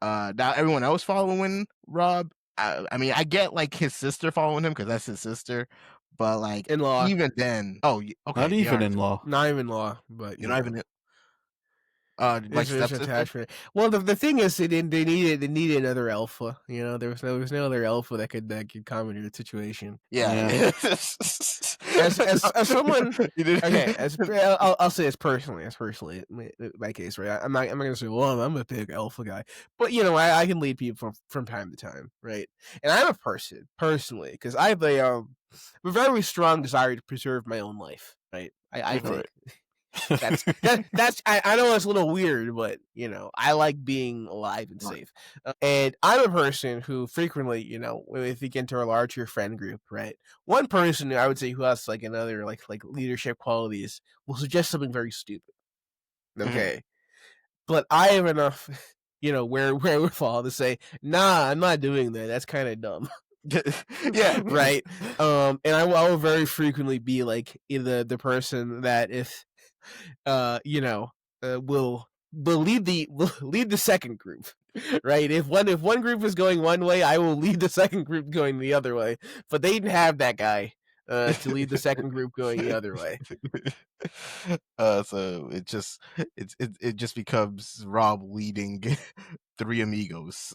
Now everyone else following Rob, I mean, I get like his sister following him because that's his sister, but like In-law, even then, okay, not they even aren't. in law. not even law, but You're not even like There's stepsister. attachment. Well, the thing is, they needed another alpha. There was no other alpha that could comment in the situation. Yeah. As someone, You did- okay, I'll say as personally, my case, right? I'm not gonna say, well, I'm a big alpha guy, but I can lead people from time to time, right? And I'm a person personally because I have a very strong desire to preserve my own life, right? I think. Right. That's I know it's a little weird, but I like being alive and safe. And I'm a person who frequently, if you get into a larger friend group, right? One person I would say who has like another like leadership qualities will suggest something very stupid. Mhm. Okay. But I have enough, wherewithal to say, nah, I'm not doing that. That's kind of dumb. Yeah. Right. And I will very frequently be like the person that if will lead the second group, right? If one group is going one way, I will lead the second group going the other way. But they didn't have that guy to lead the second group going the other way. So it just becomes Rob leading three amigos.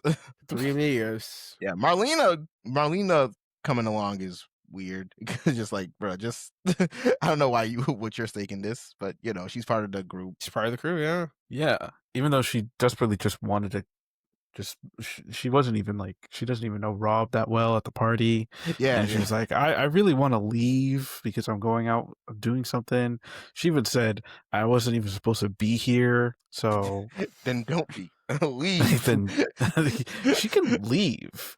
Three amigos. Yeah, Marlena coming along is weird. Just like, bro, just I don't know what you're staking this, but she's part of the group. She's part of the crew, yeah. Yeah, even though she desperately just wanted to she wasn't even like, she doesn't even know Rob that well at the party. Yeah, And she was like, I really want to leave because I'm going out doing something. She even said, I wasn't even supposed to be here. So then don't be leave. then she can leave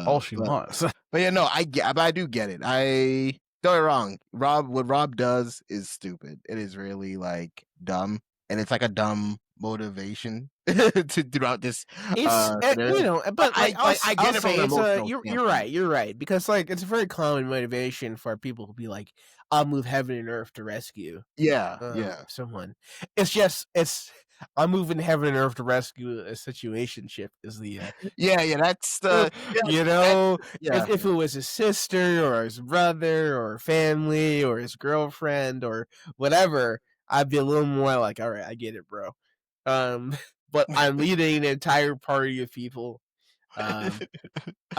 all she but wants. but yeah, no, I do get it. I don't get me wrong. What Rob does is stupid. It is really like dumb, and it's like a dumb motivation throughout this. It's Scenario. but like I I'll get it from say an it's emotional you're standpoint. right because like it's a very common motivation for people to be like, I'll move heaven and earth to rescue Yeah, yeah, someone. It's I'm moving heaven and earth to rescue a situationship is the yeah. That's the that, yeah. if it was his sister or his brother or family or his girlfriend or whatever, I'd be a little more like, all right, I get it, bro. But I'm leading an entire party of people, a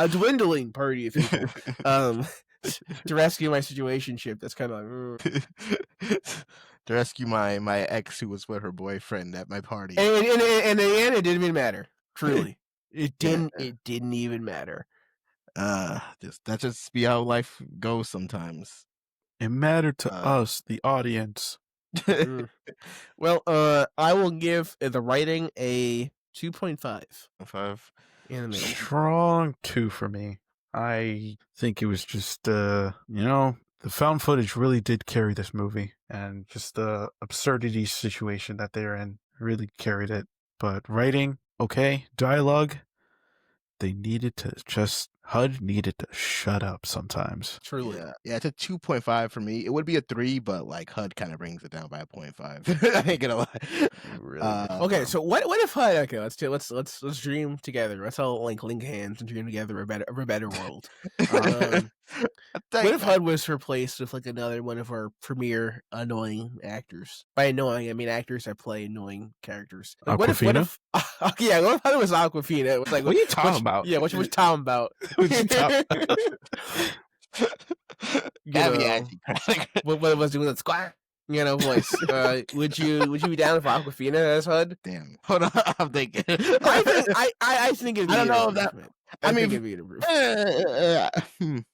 dwindling party of people, to rescue my situationship. That's kind of like, To rescue my ex who was with her boyfriend at my party. and in the end, it didn't even matter. Truly, it Yeah. didn't. It didn't even matter. That just be how life goes sometimes. It mattered to us, the audience. Mm. Well, I will give the writing a 2.5 5. in the middle. Strong 2 for me. I think it was just, the found footage really did carry this movie, and just the absurdity situation that they're in really carried it. But writing, okay. Dialogue, they needed to HUD needed to shut up sometimes. Truly. Yeah, it's a 2.5 for me. It would be a 3, but like HUD kind of brings it down by a 0.5. I ain't gonna lie. Really? Okay, so what if HUD? Okay, let's dream together. Let's all like link hands and dream together a better world. What if HUD was replaced with like another one of our premier annoying actors? By annoying, I mean actors that play annoying characters. Like, what if yeah, what if HUD was Aquafina? It was like, what are you talking about? Yeah, what you talking about? What you talking What was doing that squawk? Voice. Would you be down for Aquafina as HUD? Damn. Hold on, I'm thinking. I think it'd be I don't know an if that. improvement. I think mean, it'd be an improvement.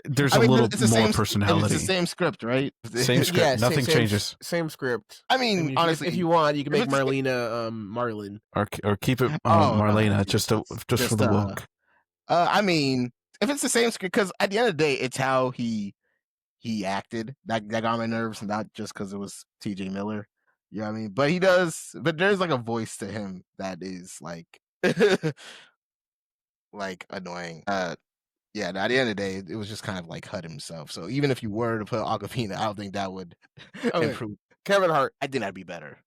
There's a little more personality. It's the same script, right? Same script. Yeah, Nothing changes. Same script. I mean, honestly, if you want, you can make Marlena Marlin, or keep it no, Marlena just for the woke. I mean, if it's the same script, because at the end of the day, it's how he acted that got on my nerves, not just because it was T.J. Miller. You know what I mean? But he does. But there's like a voice to him that is like like annoying. Yeah, at the end of the day, it was just kind of like HUD himself. So even if you were to put Aquafina, I don't think that would improve. Kevin Hart, I think that'd be better.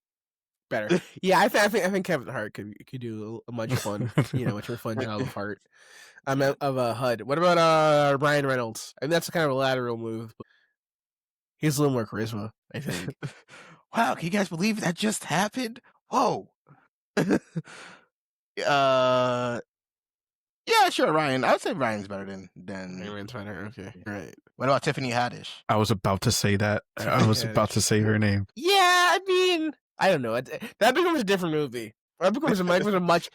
Yeah, I think Kevin Hart could do a much fun, much more fun job of Hart. Of HUD. What about Ryan Reynolds? I mean, that's kind of a lateral move. But he's a little more charisma, I think. Wow, can you guys believe that just happened? Whoa. Yeah, sure, Ryan. I would say Ryan's better than Ryan's better. Okay, right. What about Tiffany Haddish? I was about to say that. I was about to say her name. Yeah, I mean, I don't know. That becomes a different movie. That becomes a much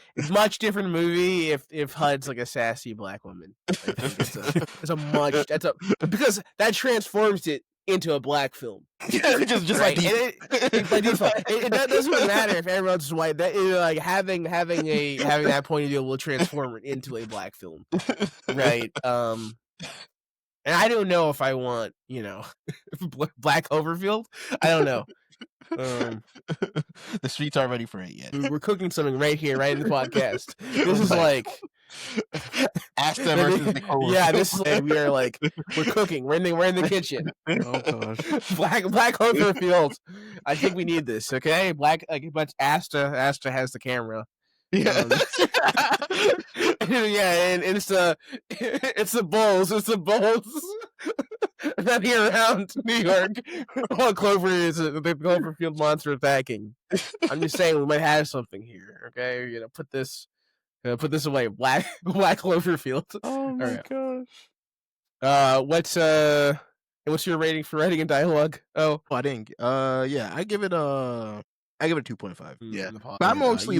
different movie if HUD's like a sassy black woman. I think because that transforms it into a black film. just right? Like by default. It doesn't really matter if everyone's white. That like having that point of view will transform it into a black film, right? And I don't know if I want Black Cloverfield. I don't know. The streets aren't ready for it yet. We're cooking something right here, right in the podcast. This is like Asta versus Nicole. Yeah, this is like we're cooking. We're in the kitchen. Oh gosh. Black Cloverfield. I think we need this. Okay, but Asta has the camera. Yeah. Yeah, and it's the bulls. Not here around New York. Oh, Clover is the Cloverfield monster attacking. I'm just saying we might have something here. Okay, put this away. Black Cloverfield. Oh my gosh. What's your rating for writing and dialogue? Oh, I didn't. Yeah, I give it a 2.5. Yeah, but I'm mostly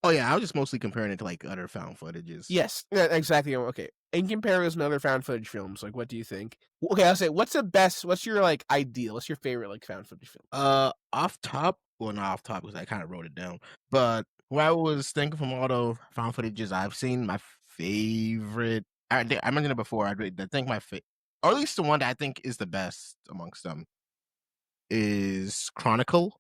I was just mostly comparing it to like other found footages. Yes, yeah, exactly. Okay, in comparison to other found footage films, like what do you think? Okay, I'll say what's your like ideal? What's your favorite like found footage film? Off top, well, not off top because I kind of wrote it down. But when I was thinking from all the found footages I've seen, my favorite. I mentioned it before. I think my favorite, or at least the one that I think is the best amongst them, is Chronicle.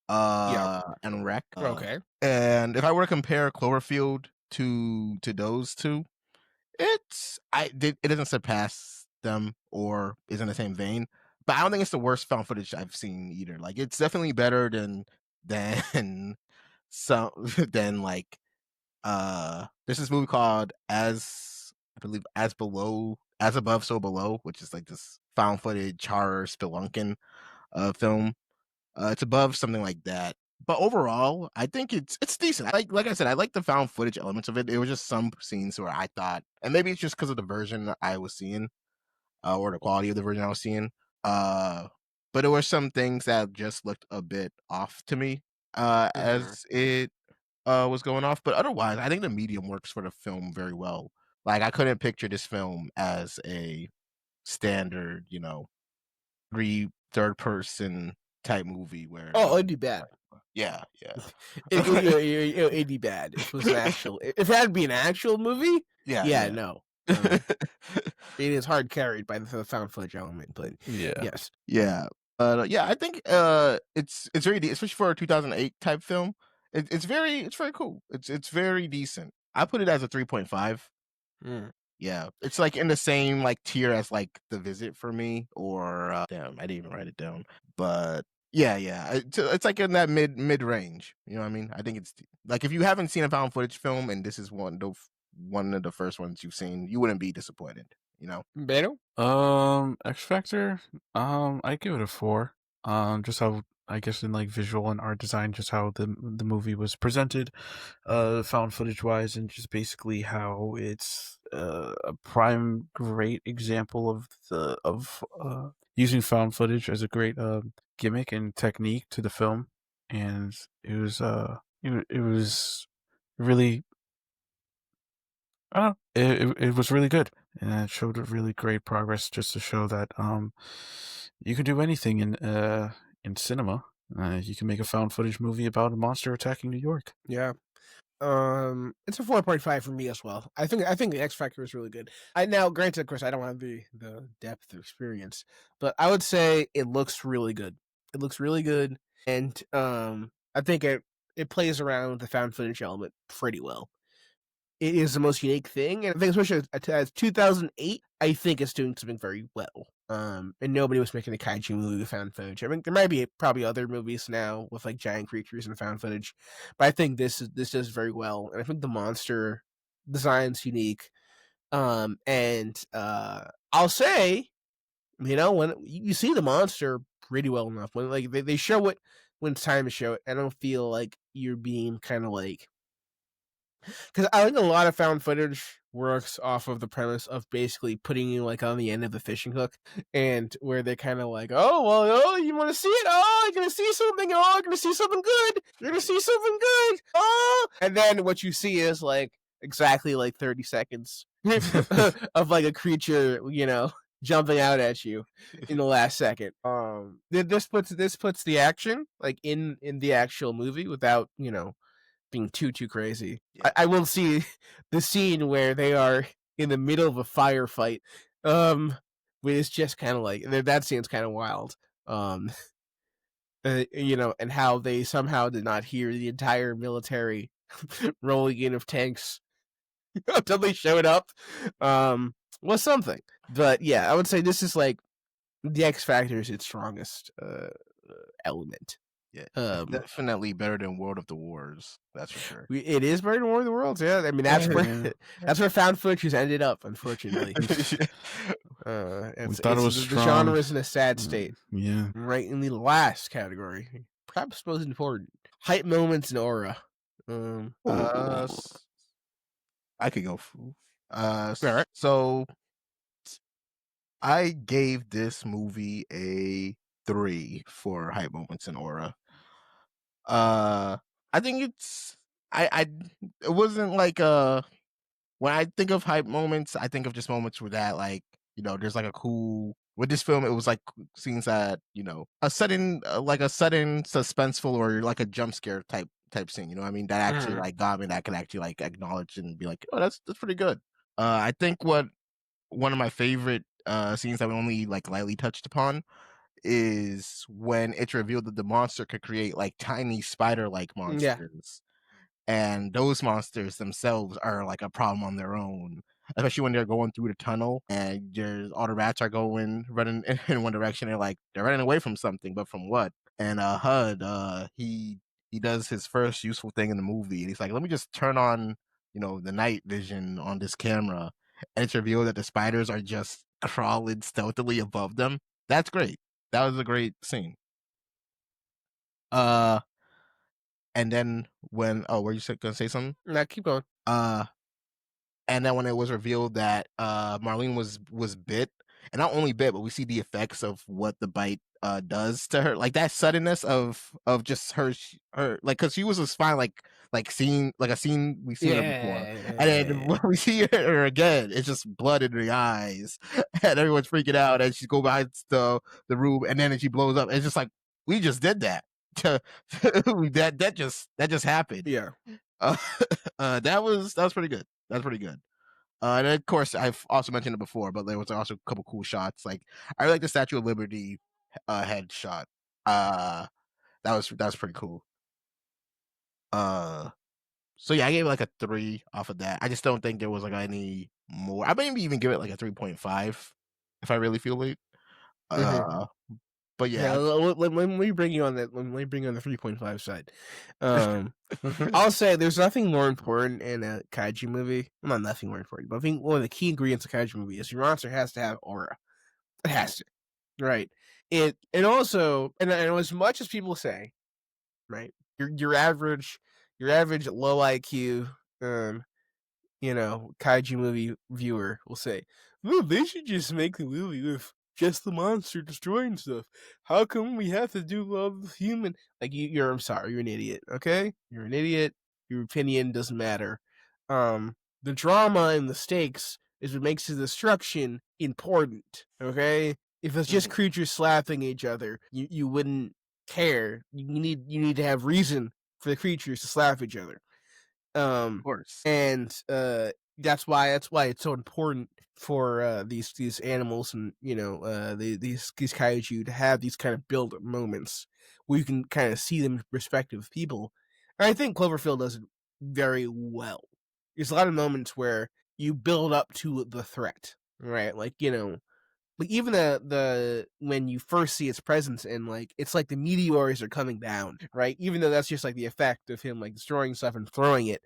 And Wreck. Okay. And if I were to compare Cloverfield to those two, it doesn't surpass them or is in the same vein. But I don't think it's the worst found footage I've seen either. Like it's definitely better than some than like there's this movie called As Above So Below, which is like this found footage horror spelunking film. It's above something like that. But overall, I think it's decent. Like I said, I like the found footage elements of it. It was just some scenes where I thought, and maybe it's just because of the version I was seeing, or the quality of the version I was seeing. But there were some things that just looked a bit off to me as it was going off. But otherwise, I think the medium works for the film very well. Like I couldn't picture this film as a standard, third person type movie where Oh, it'd be bad. yeah. It'd be bad if it was an actual. If it had to be an actual movie, Yeah. no. It is hard carried by the found footage element, but Yeah. yes. Yeah. Yeah, I think it's very especially for a 2008 type film. It's very cool. It's very decent. I put it as a 3.5. Mm. Yeah, it's like in the same like tier as like The Visit for me, or damn, I didn't even write it down. But yeah, it's like in that mid range. You know what I mean? I think it's like if you haven't seen a found footage film and this is one of the first ones you've seen, you wouldn't be disappointed. You know? Beto? X Factor, I give it a 4. Just how I guess in like visual and art design, just how the movie was presented, found footage wise, and just basically how it's a prime great example of using found footage as a great gimmick and technique to the film, and it was it was really I don't know. It was really good, and it showed a really great progress just to show that you can do anything in cinema. You can make a found footage movie about a monster attacking New York. Yeah. It's a 4.5 for me as well. I think the X Factor is really good. Now, granted, of course, I don't have the depth of experience, but I would say it looks really good. It looks really good, and I think it plays around with the found footage element pretty well. It is the most unique thing, and I think especially as 2008, I think it's doing something very well. And nobody was making a kaiju movie with found footage. I mean, there might be probably other movies now with like giant creatures and found footage, but I think this does very well, and I think the monster design's unique. And I'll say, when you see the monster pretty well enough, when like they show it when it's time to show it, I don't feel like you're being kind of like, because I think a lot of found footage works off of the premise of basically putting you like on the end of the fishing hook, and where they're kind of like, oh well, oh you want to see it? Oh, you're gonna see something. Oh, you're gonna see something good. You're gonna see something good. Oh, and then what you see is like exactly like 30 seconds of like a creature, jumping out at you in the last second. This puts the action like in the actual movie without being too crazy. Yeah. I will see the scene where they are in the middle of a firefight. Where it's just kind of like that scene's kind of wild. And how they somehow did not hear the entire military rolling in of tanks until they showed up. Was something. But yeah, I would say this is like the X Factor is its strongest element. Yeah, it's definitely better than World of the Wars. That's for sure. It is better than War of the Worlds. Yeah, I mean that's where found footage has ended up. Unfortunately, We thought it was the strong. genre is in a sad state. Yeah, Right in the last category, perhaps most important, hype moments and aura. I could go. All right. So I gave this movie a 3 for hype moments and aura. I think it wasn't like when I think of hype moments, I think of just moments where that like there's like a cool with this film. It was like scenes that a sudden suspenseful or like a jump scare type scene. You know what I mean? That actually like got me. That could actually like acknowledge and be like, oh, that's pretty good. I think one of my favorite scenes that we only like lightly touched upon is when it's revealed that the monster could create like tiny spider-like monsters, and those monsters themselves are like a problem on their own, especially when they're going through the tunnel and there's all the rats are running in one direction. They're running away from something, but from what? And HUD, he does his first useful thing in the movie, and he's like, let me just turn on the night vision on this camera, and it's revealed that the spiders are just crawling stealthily above them. That's great. That was a great scene. And then when were you gonna say something? Now keep going. And then when it was revealed that Marlene was bit, and not only bit, but we see the effects of what the bite does to her, like that suddenness of just her like, because she was just fine, like seeing like a scene we've seen her before, and then when we see her again, it's just blood in the eyes, and everyone's freaking out, and she go behind the room, and then she blows up. It's just like, we just did that. that just happened. Yeah. That was pretty good. That's pretty good. And of course, I've also mentioned it before, but there was also a couple cool shots. Like I really like the Statue of Liberty head shot. That was pretty cool. So yeah, I gave it like a 3 off of that. I just don't think there was like any more. I maybe even give it like a 3.5 if I really feel it. Mhm. But Yeah, yeah, let me bring you on that. Let me bring you on the 3.5 side. I'll say there's nothing more important in a kaiju movie. Well, not nothing more important, but I think one of the key ingredients of a kaiju movie is your monster has to have aura. It has to, right? And also, and as much as people say, right, your average low IQ, kaiju movie viewer will say, "Well, they should just make the movie with just the monster destroying stuff. How come we have to do all the human?" Like I'm sorry, you're an idiot. Okay, you're an idiot. Your opinion doesn't matter. The drama and the stakes is what makes the destruction important. Okay, if it's just creatures slapping each other, you wouldn't care. You need to have reason for the creatures to slap each other. of course. And that's why it's so important for these animals and these kaiju to have these kind of build up moments where you can kind of see them respective people. And I think Cloverfield does it very well. There's a lot of moments where you build up to the threat, right? Like like even the when you first see its presence and like it's like the meteors are coming down, right? Even though that's just like the effect of him like destroying stuff and throwing it,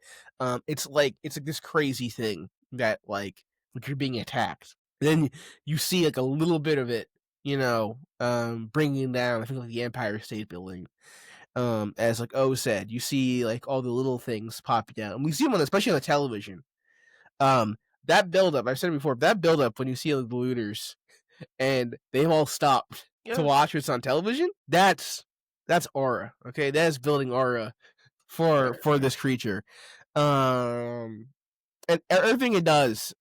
it's like this crazy thing that like you're being attacked. Then you see like a little bit of it, bringing down I think like the Empire State Building. As like O said, you see like all the little things popping out, and we see them especially on the television. That buildup, I've said it before, that buildup when you see like, the looters and they've all stopped to Yeah, watch what's on television. That's aura. Okay, that is building aura for this creature. And everything it does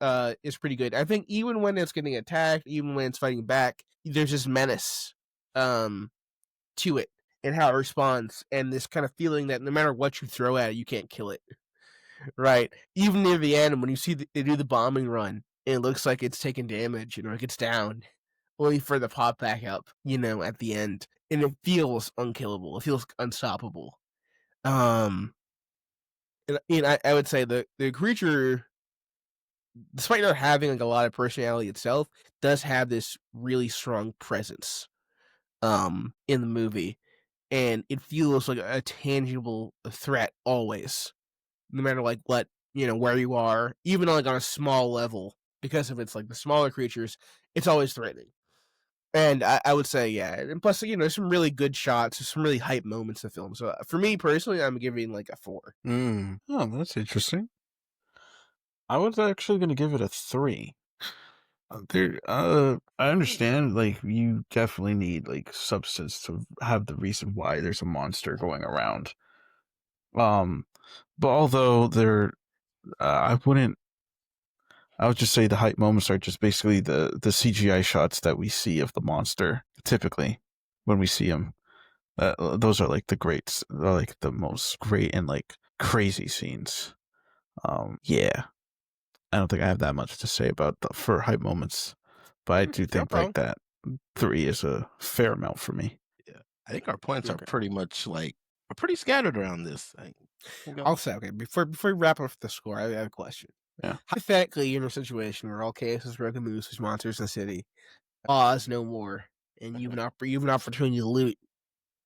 is pretty good. I think even when it's getting attacked, even when it's fighting back, there's this menace to it and how it responds, and this kind of feeling that no matter what you throw at it, you can't kill it. Right? Even near the end, when you see they do the bombing run, and it looks like it's taking damage and like it's down, only for the pop back up, at the end, and it feels unkillable. It feels unstoppable. Um, and I would say the creature, despite not having like a lot of personality itself, does have this really strong presence. In the movie, and it feels like a tangible threat always, no matter like what where you are, even like on a small level, because if it's like the smaller creatures, it's always threatening. And I would say, yeah, and plus, there's some really good shots, there's some really hype moments in the film. So for me personally, I'm giving like a 4. Oh, that's interesting. I was actually going to give it a 3. I understand, like, you definitely need, like, substance to have the reason why there's a monster going around. But although I would just say the hype moments are just basically the CGI shots that we see of the monster, typically, when we see him. Those are, like, they're, like, the most great and, like, crazy scenes. Yeah. I don't think I have that much to say about for hype moments, but I do No think like problem. that 3 is a fair amount for me. yeah. I think our points are Okay. pretty much like we're pretty scattered around this. I'll say, okay, before we wrap up the score, I have a question. Yeah. Hypothetically, you're in a situation where all chaos is broken loose, there's monsters in the city, laws no more, and you've an opportunity to loot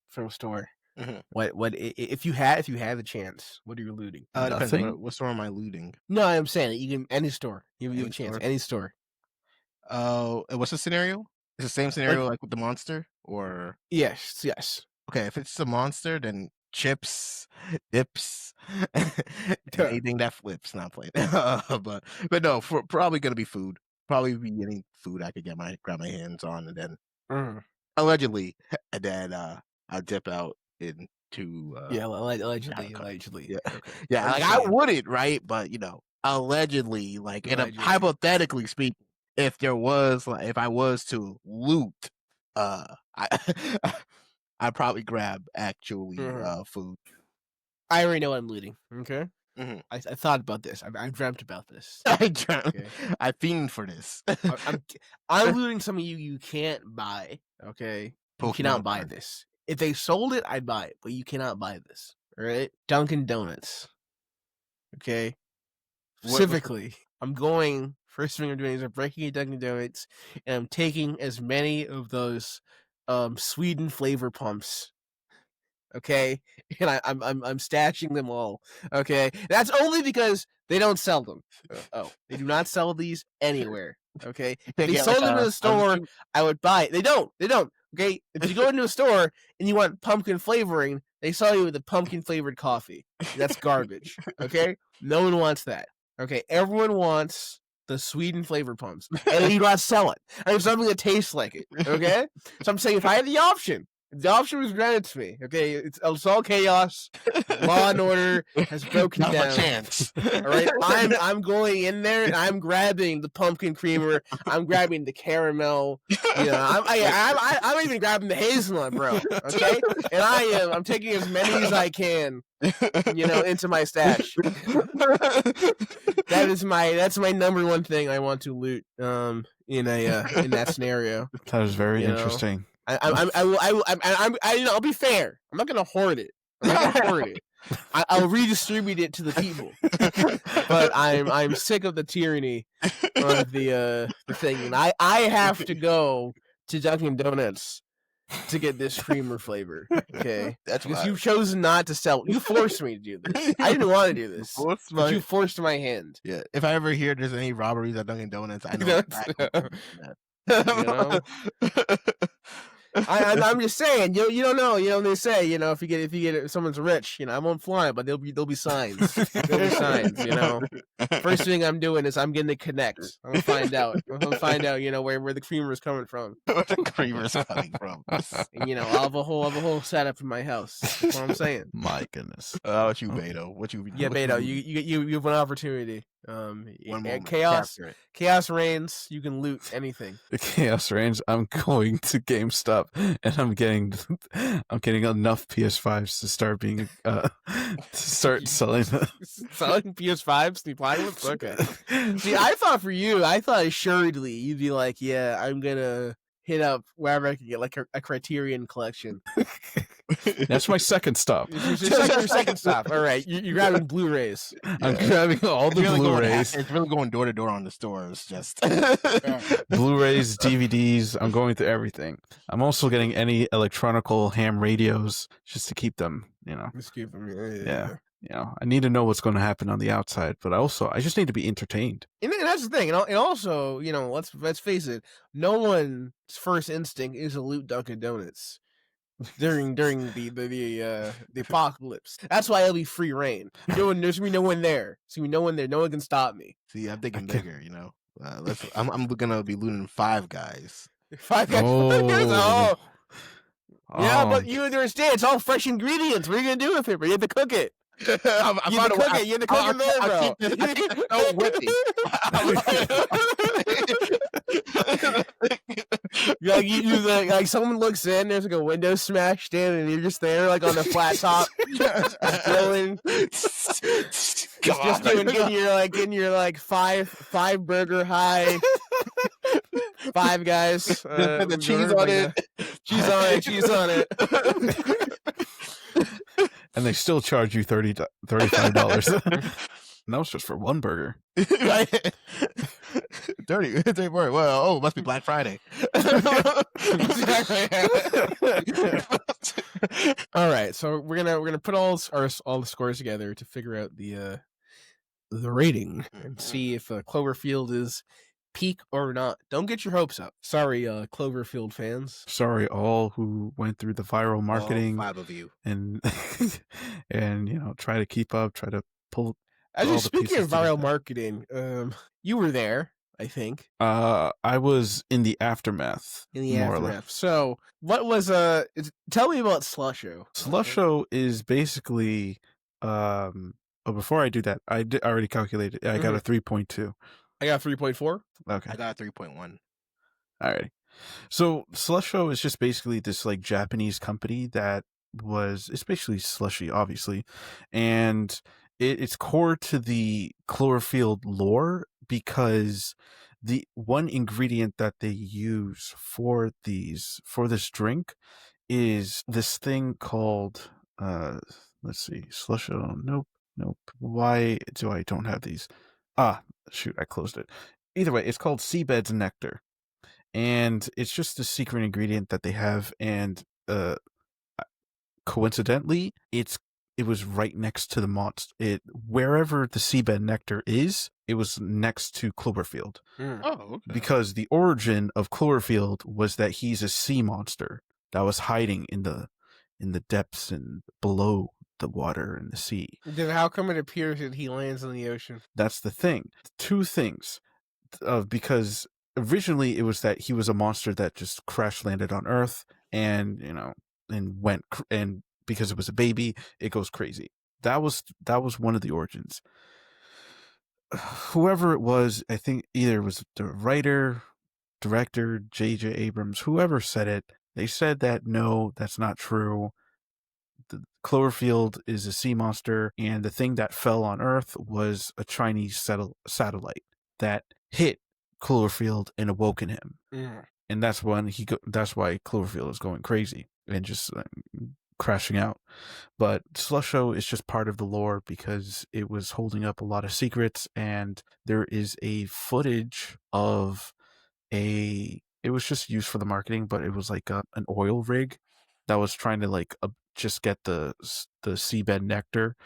from a store. Mhm. What if you had the chance? What are you looting? Depends. Nothing? What store am I looting? No, I'm saying that you can any store. You have Any a chance. store? Any store. Oh, and what's the scenario? Is the same Like scenario like with the monster, or yes. okay? If it's the monster, then chips, dips, and Duh. anything that flips. Not playing, but no, for probably gonna be food. Probably be any food I could grab my hands on, and then Mhm. allegedly, and then I dip out into Yeah, China country. allegedly. Yeah, Okay, yeah. I'm Like just I saying wouldn't, right? But allegedly, like in a allegedly. hypothetically speaking, if I was to loot, I I'd probably grab actually Mhm. food. I already know what I'm looting. Okay, Mhm. I thought about this. I dreamt about this. I drown. Okay, I fiend for this. I'm looting some of you can't buy. Okay, you cannot Pokemon buy cards. this. If they sold it, I'd buy it, but you cannot buy this. All right, Dunkin' Donuts. Okay, What's specifically, I'm going. First thing I'm doing is I'm breaking a Dunkin' Donuts, and I'm taking as many of those Sweden flavor pumps. Okay, and I'm stashing them all. Okay, that's only because they don't sell them. They do not sell these anywhere. Okay, if they they get like sold them in a a store, I would buy it. They don't. They don't. Okay, if you go into a store and you want pumpkin flavoring, they sell you the pumpkin flavored coffee. That's garbage. Okay, no one wants that. Okay, everyone wants the Sweden flavor pumps, and they do not sell it. I have something that tastes like it. Okay, so I'm saying if I had the option. The option was granted to me. Okay, it's all chaos. Law and order has broken not down. a chance. All right, I'm going in there and I'm grabbing the pumpkin creamer. I'm grabbing the caramel. You know, I'm even grabbing the hazelnut, bro. Okay, and I'm taking as many as I can. You know, into my stash. That's my number one thing I want to loot. In that scenario. That is very interesting. I'll be fair. I'm not gonna hoard it. I'll redistribute it to the people. But I'm sick of the tyranny of the thing, and I have to go to Dunkin' Donuts to get this creamer flavor. Okay, That's because why. you've chosen not to sell. You forced me to do this. I didn't want to do this, What's but my- you forced my hand. Yeah, if I ever hear there's any robberies at Dunkin' Donuts, I know exactly. You know? I'm just saying, you don't know. You know, they say, you know, if someone's rich, you know, I won't fly, but there'll be signs. There'll be signs, you know. First thing I'm doing is I'm getting to connect. I'm gonna find out. You know, where the creamer is coming from. Where the creamer's coming from. And you know, I'll have a whole setup in my house. That's what I'm saying. My goodness. How about you, Beto? What you? Yeah, what Beto, you have one opportunity. One moment. Chaos reigns. You can loot anything. The chaos reigns. I'm going to GameStop and I'm getting enough PS5s to start being to start selling them. Selling PS5s, the apocalypse. Okay. See, I thought assuredly you'd be like, yeah, I'm gonna hit up wherever I can get like a Criterion collection. That's my second stop. Your second stop. All right, you're grabbing Blu-rays. I'm grabbing all the Blu-rays. It's really going door to door on the stores. Just Blu-rays, DVDs. I'm going through everything. I'm also getting any electronical ham radios just to keep them. You know. Just keep them. Yeah. You know, I need to know what's going to happen on the outside, but I just need to be entertained. And that's the thing. And also, you know, let's face it. No one's first instinct is to loot Dunkin' Donuts during the apocalypse. That's why it'll be free reign. There's gonna be no one there. No one can stop me. See, I'm thinking bigger. You know, I'm gonna be looting Five Guys. Five Guys. Oh. Yeah, but you understand, it's all fresh ingredients. What are you gonna do with it? Bro? You have to cook it. You have to cook it there, bro. No whipping. Like someone looks in, there's like a window smashed in, and you're just there, like on the flat top, grilling. Just getting your like five burger high. Five Guys. The cheese on it. Cheese on it. And they still charge you $35. And that was just for one burger. Right? 30 burger. Well, it must be Black Friday. All right, so we're gonna put all the scores together to figure out the rating and see if Cloverfield is peak or not. Don't get your hopes up. Sorry, Cloverfield fans. Sorry, all who went through the viral marketing. All 5 of you. And you know, try to keep up, try to pull. As speaking of viral marketing, you were there, I think. I was in the aftermath. So, what was tell me about Slusho. Slusho is basically before I do that, I already calculated. I got a 3.2. I got 3.4. Okay. I got a 3.1. All right. So Slusho is just basically this like Japanese company that it's basically slushy, obviously, and it's core to the Cloverfield lore because the one ingredient that they use for this drink is this thing called let's see, Slusho. Nope. Why do I don't have these? Ah, shoot, I closed it. Either way, it's called Seabed's Nectar, and it's just a secret ingredient that they have, and coincidentally it was right next to the monster. It wherever the seabed nectar is, it was next to Cloverfield. Oh, okay. Because the origin of Cloverfield was that he's a sea monster that was hiding in the depths and below the water and the sea. Then how come it appears that he lands in the ocean? That's the thing. Two things. Because originally it was that he was a monster that just crash landed on Earth, and and because it was a baby, it goes crazy. That was one of the origins. Whoever it was, I think either it was the writer, director, J.J. Abrams, whoever said it, they said that no, that's not true. The Cloverfield is a sea monster, and the thing that fell on Earth was a Chinese satellite that hit Cloverfield and awoken him. And that's when that's why Cloverfield is going crazy and just crashing out. But Slusho is just part of the lore because it was holding up a lot of secrets, and there is a footage of it was just used for the marketing, but it was like an oil rig that was trying to like just get the seabed nectar,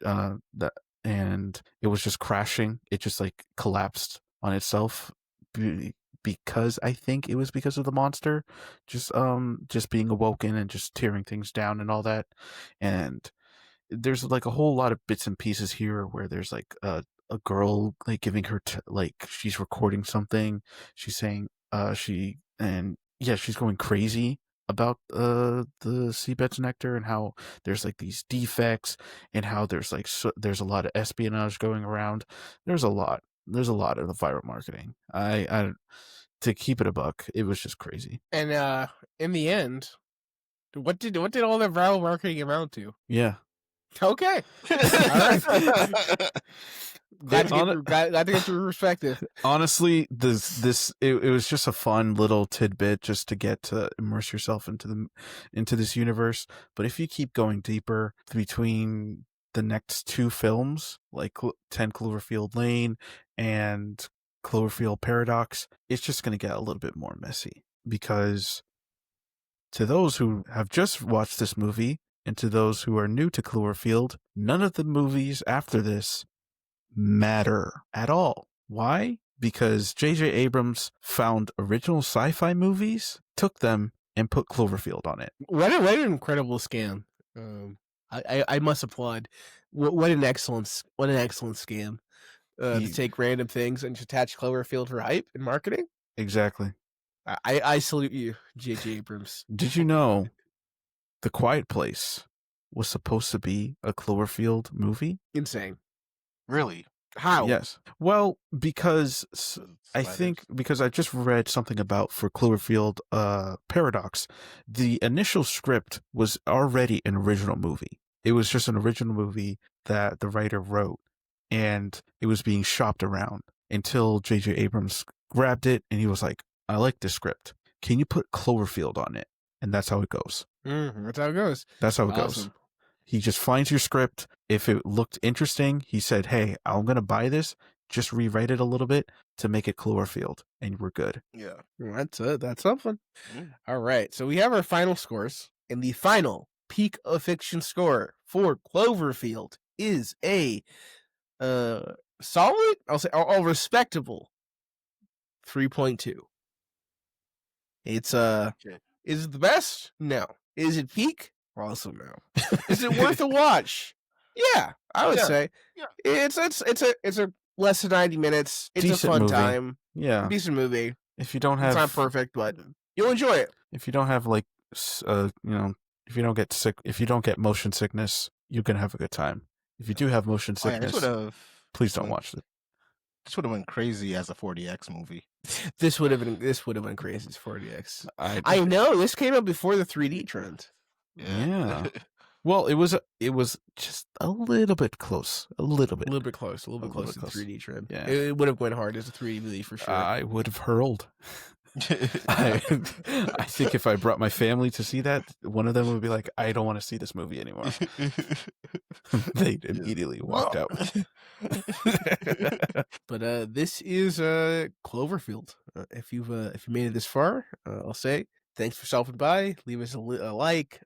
that and it was just crashing. It just like collapsed on itself because I think it was because of the monster just being awoken and just tearing things down and all that. And there's like a whole lot of bits and pieces here where there's like a girl like giving her like she's recording something, she's saying she's going crazy about the seabed's nectar and how there's like these defects and how there's like there's a lot of espionage going around. There's a lot of the viral marketing. I to keep it a buck, it was just crazy. And in the end, what did all that viral marketing amount to? Yeah. Okay. All right. Glad to get your perspective. Honestly, it was just a fun little tidbit just to get to immerse yourself into this universe. But if you keep going deeper between the next two films, like 10 Cloverfield Lane and Cloverfield Paradox, it's just going to get a little bit more messy. Because to those who have just watched this movie and to those who are new to Cloverfield, none of the movies after this matter at all. Why? Because J.J. Abrams found original sci-fi movies, took them, and put Cloverfield on it. What an incredible scam! I must applaud. What an excellent scam! To take random things and just attach Cloverfield for hype and marketing. Exactly. I salute you, J.J. Abrams. Did you know The Quiet Place was supposed to be a Cloverfield movie? Insane. Really? How? Yes. Well, because I just read something about for Cloverfield Paradox, the initial script was already an original movie. It was just an original movie that the writer wrote, and it was being shopped around until J.J. Abrams grabbed it and he was like, I like this script. Can you put Cloverfield on it? And that's how it goes. That's how it goes. That's how it goes. He just finds your script. If it looked interesting, he said, hey, I'm going to buy this. Just rewrite it a little bit to make it Cloverfield, and we're good. Yeah. That's it. That's something. All right. So we have our final scores, and the final peak of fiction score for Cloverfield is a solid, I'll say, a respectable 3.2. It's Is it the best? No. Is it peak? Also no. Is it worth a watch? Yeah, I would say. Yeah. It's a less than 90 minutes. It's decent, a fun movie. Time. Yeah. Decent movie. If you don't have, it's not perfect, but you'll enjoy it. If you don't have like if you don't get sick, if you don't get motion sickness, you're gonna have a good time. If you do have motion sickness, please don't watch it. This would have been crazy as a 40X movie. This would have been crazy as 40X. I I know this came out before the 3D trend. Yeah. Well, it was just a little bit close, a little bit. A little bit close to the 3D trend. Yeah. It would have went hard as a 3D movie for sure. I would have hurled. I think if I brought my family to see that, one of them would be like, "I don't want to see this movie anymore." They'd immediately walked out. But this is Cloverfield. If you made it this far, I'll say thanks for stopping by. Leave us a like,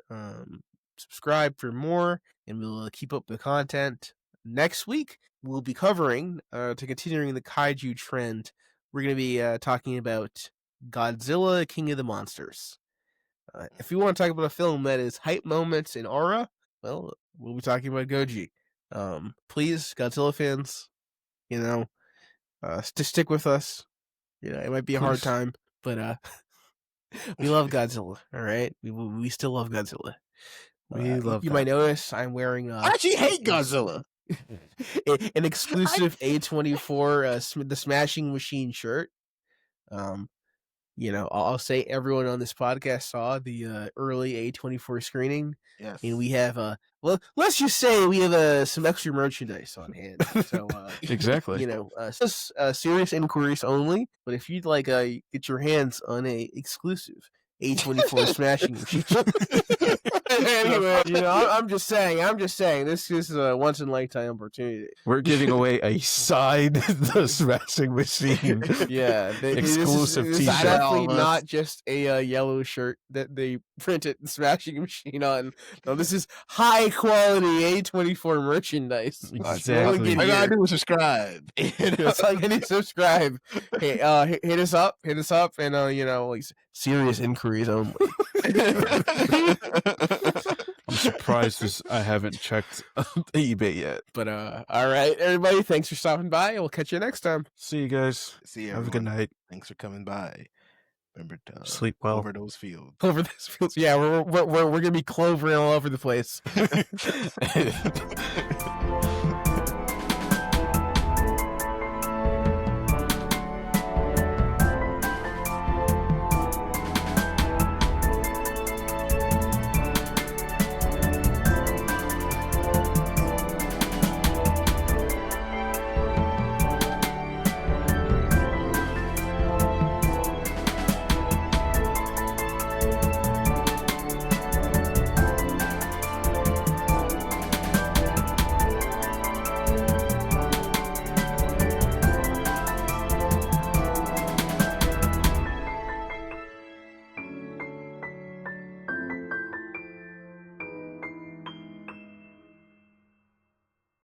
subscribe for more, and we'll keep up the content. Next week we'll be covering to continuing the kaiju trend. We're going to be talking about Godzilla, King of the Monsters. If you want to talk about a film that is hype moments in aura, well, we'll be talking about Goji. Please, Godzilla fans, stick with us. It might be a hard time, but we love Godzilla. All right, we still love Godzilla. You might notice I'm wearing. I actually hate Godzilla. An exclusive A24 the Smashing Machine shirt. I'll say everyone on this podcast saw the early A24 screening. Yes. And we have let's just say we have some extra merchandise on hand. So exactly. Serious inquiries only. But if you'd like get your hands on a exclusive A24 Smashing Machine. Anyway, I'm just saying this is a once in a lifetime opportunity. We're giving away a signed the Smashing Machine. Yeah, exclusive T-shirt. This is definitely not just a yellow shirt that they printed the Smashing Machine on. No, this is high quality A24 merchandise. Exactly. All I gotta do is subscribe. That's all you need to subscribe. Hey, hit us up, and serious inquiries only. I'm surprised I haven't checked eBay yet. But all right, everybody, thanks for stopping by. We'll catch you next time. See you guys. See you. Have a good night. Thanks for coming by. Remember to sleep well over those fields. Over those fields. Yeah, we're gonna be clovering all over the place.